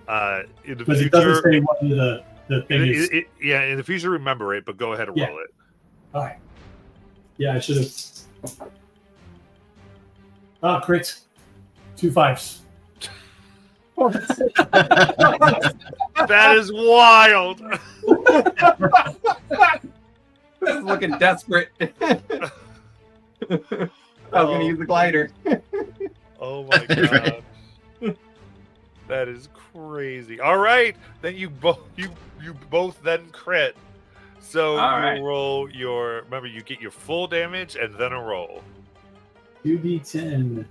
in the Because future, it doesn't say what the thing is. yeah, in the future, remember it, but go ahead and Yeah. roll it. All right. Yeah, I should have. Ah, crit. 2 5s. That is wild. This is looking desperate. I was going to use the glider. Oh my god. That is crazy. All right, then you both then crit. So All you right. roll your. Remember, you get your full damage and then a roll. 2d10.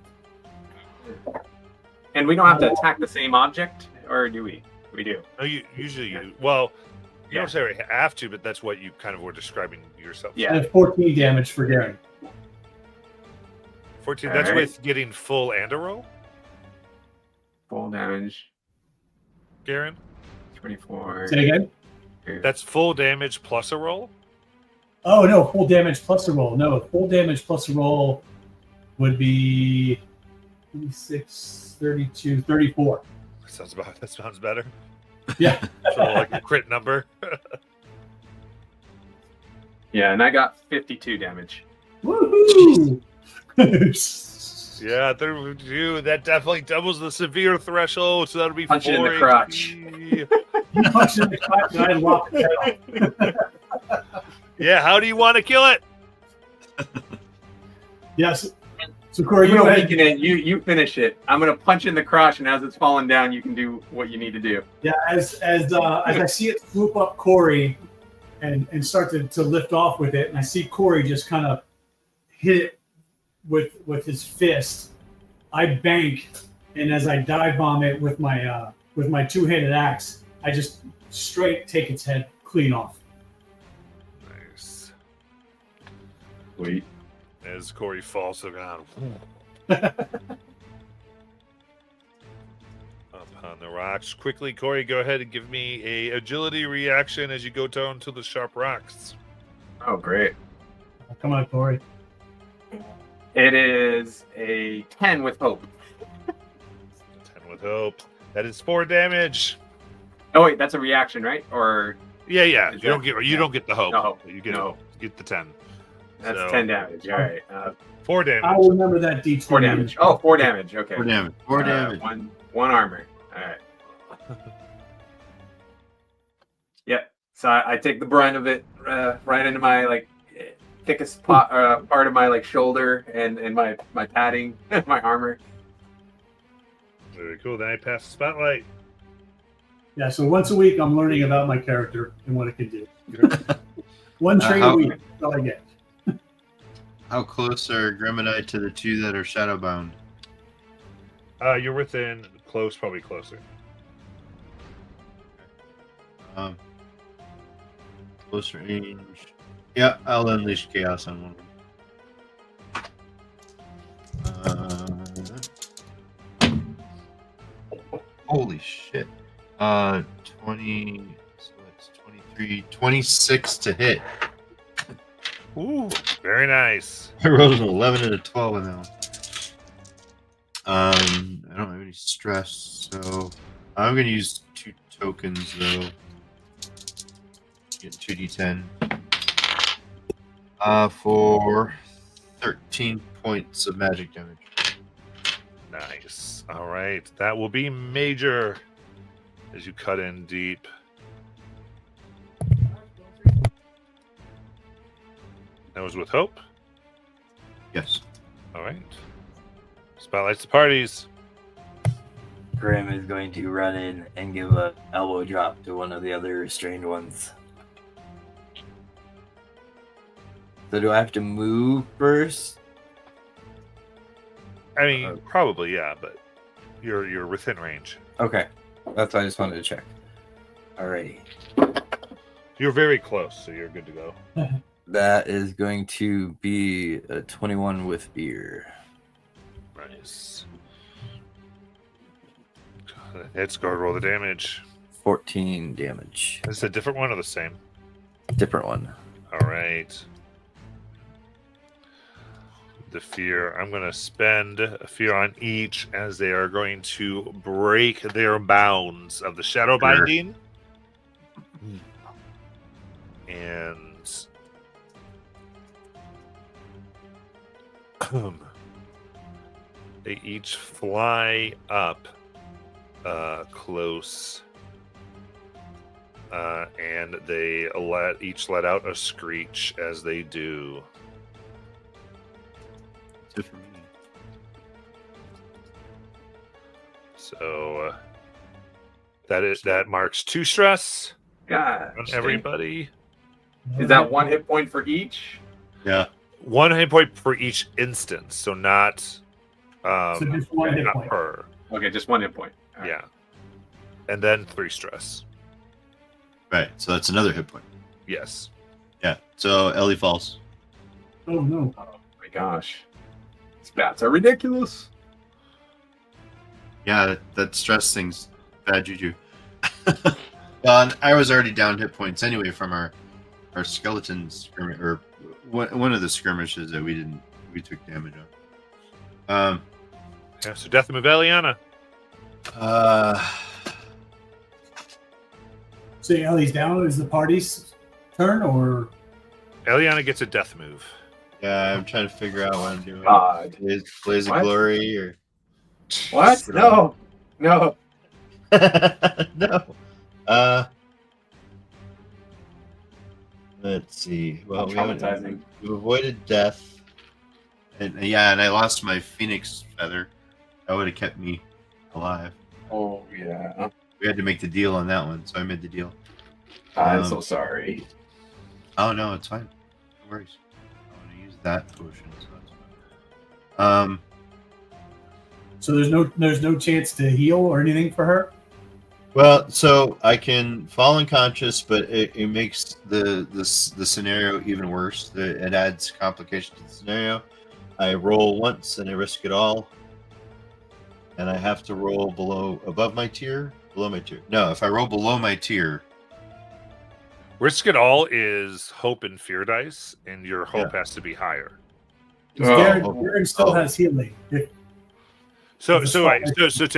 And we don't have to attack the same object, or do we? We do. No, you usually you. Well, you Yeah. don't say you have to, but that's what you kind of were describing yourself. Yeah. And 14 damage for Garen. 14. All That's right. with getting full and a roll, Full damage. Garen. 24. Say again? That's full damage plus a roll. Oh, no, full damage plus a roll. No, full damage plus a roll would be 26, 32, 34. That sounds better. Yeah. So like a crit number. Yeah, and I got 52 damage. Woohoo! Yeah, 32. That definitely doubles the severe threshold. So that'll be Punch it in the 4 crotch. HP. Punch in the crotch and I lock the head off. Yeah, how do you want to kill it? Yes. So, Corey, I'm you go gonna ahead. weaken it. You finish it. I'm gonna punch in the crotch, and as it's falling down, you can do what you need to do. Yeah, as I see it swoop up Corey and start to lift off with it, and I see Corey just kind of hit it with his fist. I bank, and as I dive bomb it with my two-handed axe, I just straight take its head clean off. Nice. Sweet. As Corey falls to the ground. Up on the rocks. Quickly, Corey, go ahead and give me a agility reaction as you go down to the sharp rocks. Oh, great. Come on, Corey. It is a 10 with hope. 10 with hope. That is 4 damage. Oh wait, that's a reaction, right? Or Yeah. Is You don't get the hope. No hope. You get No. get the 10. that's So, 10 damage. All right. 4 damage. I will remember that D20. 4 damage. Oh, 4 damage. Okay. 4 damage. 4 damage. One armor. All right. Yep. So I take the brunt of it right into my thickest part of my shoulder and my padding, my armor. Very cool. Then I pass the spotlight. Yeah, so once a week I'm learning about my character and what it can do. One trait a how- week. That's all I get. How close are Gremidite to the 2 that are shadowbound? You're within close, probably closer. Close range. Yeah, I'll unleash chaos on one of them. Holy shit. 20. So it's 23. 26 to hit. Ooh, very nice. I rolled an 11 and a 12 in that one. I don't have any stress, so I'm gonna use 2 tokens though. Get 2d10. For 13 points of magic damage. Nice. All right. That will be major as you cut in deep. That was with Hope. Yes. All right. Spotlights the parties. Grim is going to run in and give a elbow drop to one of the other restrained ones. So do I have to move first? I mean, probably, yeah, but you're within range. Okay. That's what I just wanted to check. Alrighty. You're very close, so you're good to go. That is going to be a 21 with fear. Nice. Let's go roll the damage. 14 damage. Is it a different one or the same? Different one. All right. The fear. I'm going to spend a fear on each as they are going to break their bounds of the shadow binding. And they each fly up close. And they each let out a screech as they do. Good for me. So that marks 2 stress God. on everybody. Is that 1 hit point for each? Yeah. 1 hit point for each instance, so not So just 1 hit not point. per. Okay, just 1 hit point. All right. Yeah. And then 3 stress. Right. So that's another hit point. Yes. Yeah. So Ellie falls. Oh no. Oh my gosh. These bats are ridiculous. Yeah, that stress thing's bad juju. Well, and I was already down hit points anyway from our skeleton skirmish, or one of the skirmishes that we took damage on. Yeah, so death move Eliana. So Ellie's down. Is the party's turn or? Eliana gets a death move. Yeah, I'm trying to figure out what I'm doing. God. Blaze of What? Glory or What? No. No. no. Let's see. Well, Traumatizing. we avoided death, and I lost my phoenix feather. That would have kept me alive. Oh yeah. We had to make the deal on that one, so I made the deal. I'm so sorry. Oh no, it's fine. No worries. I want to use that potion, so that's fine. So there's no chance to heal or anything for her. Well, so I can fall unconscious, but it makes the scenario even worse. It adds complication to the scenario. I roll once and I risk it all, and I have to roll above my tier, below my tier. No, if I roll below my tier, Risk it all is hope and fear dice, and your hope has to be higher. Garen still has healing. So to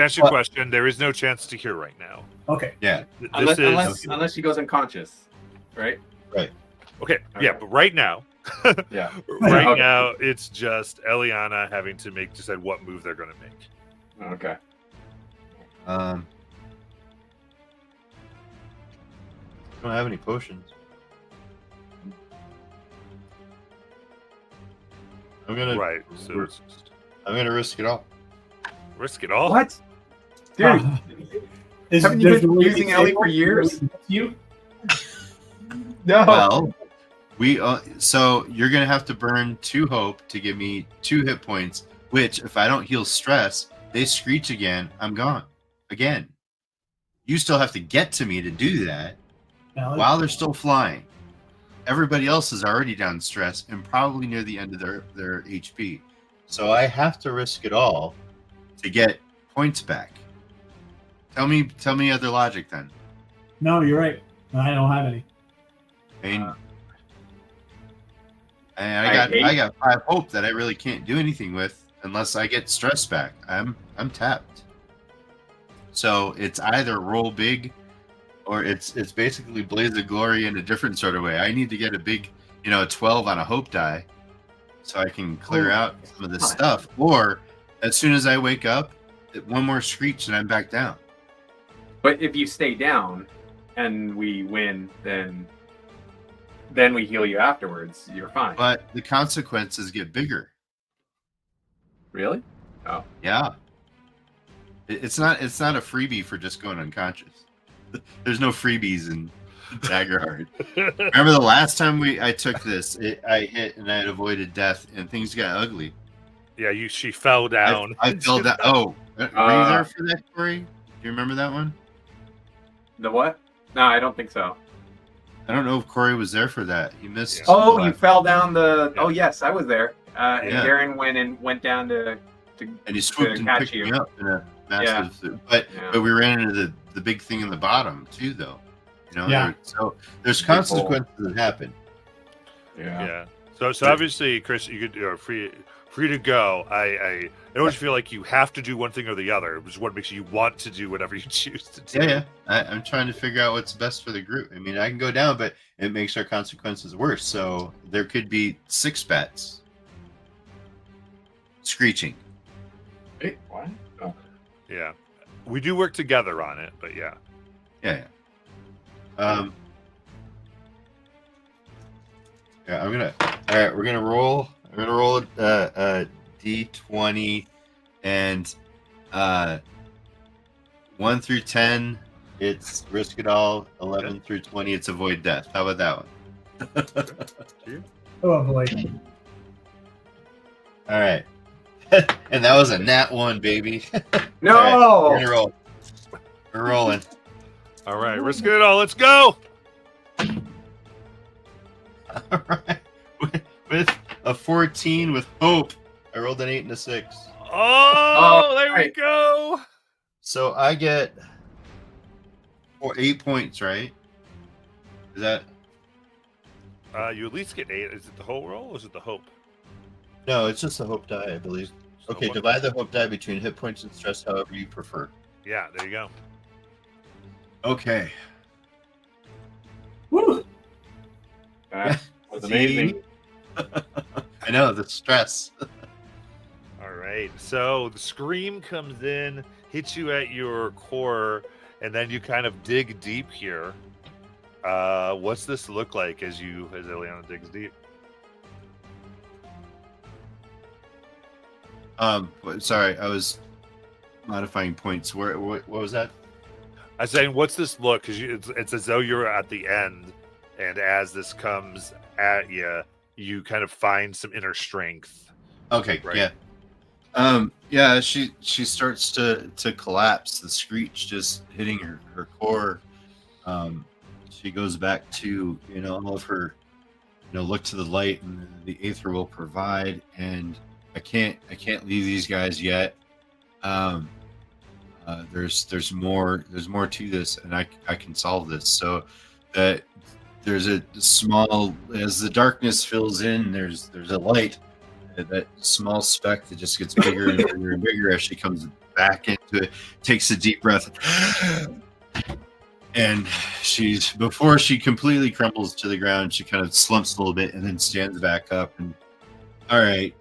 answer your question, there is no chance to cure right now. Okay. yeah, Unless she goes unconscious, right? Okay, Okay. yeah, but right now, Yeah. right Okay. now it's just Eliana having to decide what move they're going to make. Okay. I don't have any potions. I'm gonna So it's just I'm gonna risk it all. risk it all. What? Dude, haven't you been using Ellie for years? You? No. Well, so you're gonna have to burn 2 hope to give me 2 hit points. Which, if I don't heal stress, they screech again. I'm gone again. You still have to get to me to do that while they're still flying. Everybody else is already down stress and probably near the end of their HP. So I have to risk it all to get points back. Tell me other logic then. No, you're right. I don't have any. I mean, I got 5 hope that I really can't do anything with unless I get stress back. I'm tapped. So it's either roll big, or it's basically Blaze of Glory in a different sort of way. I need to get a big, a 12 on a hope die, so I can clear out some of this stuff. Or as soon as I wake up, one more screech and I'm back down. But if you stay down and we win, then we heal you afterwards. You're fine. But the consequences get bigger. Really? Oh. Yeah. It's not a freebie for just going unconscious. There's no freebies in Daggerheart. Remember the last time I took this, I hit and I had avoided death and things got ugly. Yeah, she fell down. I fell down. Oh, were you there for that, Corey? Do you remember that one? The what? No, I don't think so. I don't know if Corey was there for that. He missed. Yeah. Oh, you fell down the. Yeah. Oh, yes, I was there. And Yeah. Darren went down to and he swooped and picked me up in a massive. Yeah. But we ran into the big thing in the bottom too, though. Yeah. So there's consequences that happen. Yeah. So obviously, Chris, you could free to go. I don't want you to feel like you have to do one thing or the other, which is what makes you want to do whatever you choose to do. Yeah. I'm trying to figure out what's best for the group. I mean, I can go down, but it makes our consequences worse. So there could be 6 bats. Screeching. Wait, what? Oh. Yeah. We do work together on it, but yeah. Yeah. Yeah, I'm gonna. All right, we're gonna roll. I'm gonna roll a d20, and 1 through 10, it's risk it all. 11 through 20, it's avoid death. How about that one? Oh boy. All right, and that was a nat 1, baby. No. All right, we're gonna roll. We're rolling. All right, risk it all. Let's go. All right, with a 14 with hope, I rolled an 8 and a 6. Oh, there we right. go. So I get 8 points, right? Is that You at least get 8. Is it the whole roll or is it the hope? no? It's just a hope die, I believe. So Okay, divide the hope die between hit points and stress, however you prefer. Yeah, there you go. Okay. Woo! That was amazing. I know the stress. All right. So the scream comes in, hits you at your core, and then you kind of dig deep here. What's this look like as Eliana digs deep? Sorry, I was modifying points. What was that? I'm saying, what's this look? Because it's as though you're at the end, and as this comes at you, you kind of find some inner strength. Okay, Right. yeah. Yeah, she starts to collapse, the screech just hitting her core. She goes back to, all of her, look to the light and the aether will provide, and I can't leave these guys yet. There's more to this, and I can solve this. So that there's a small, as the darkness fills in, there's a light, that small speck that just gets bigger and bigger and bigger as she comes back into it, takes a deep breath, and before she completely crumbles to the ground, she kind of slumps a little bit and then stands back up and, all right,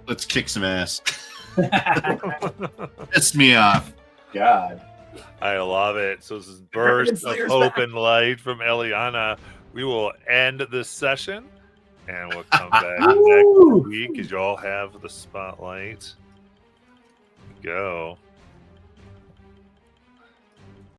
let's kick some ass. Pissed me off. God. I love it. So this is burst of hope and light from Eliana. We will end this session, and we'll come back next week because you all have the spotlight. Go.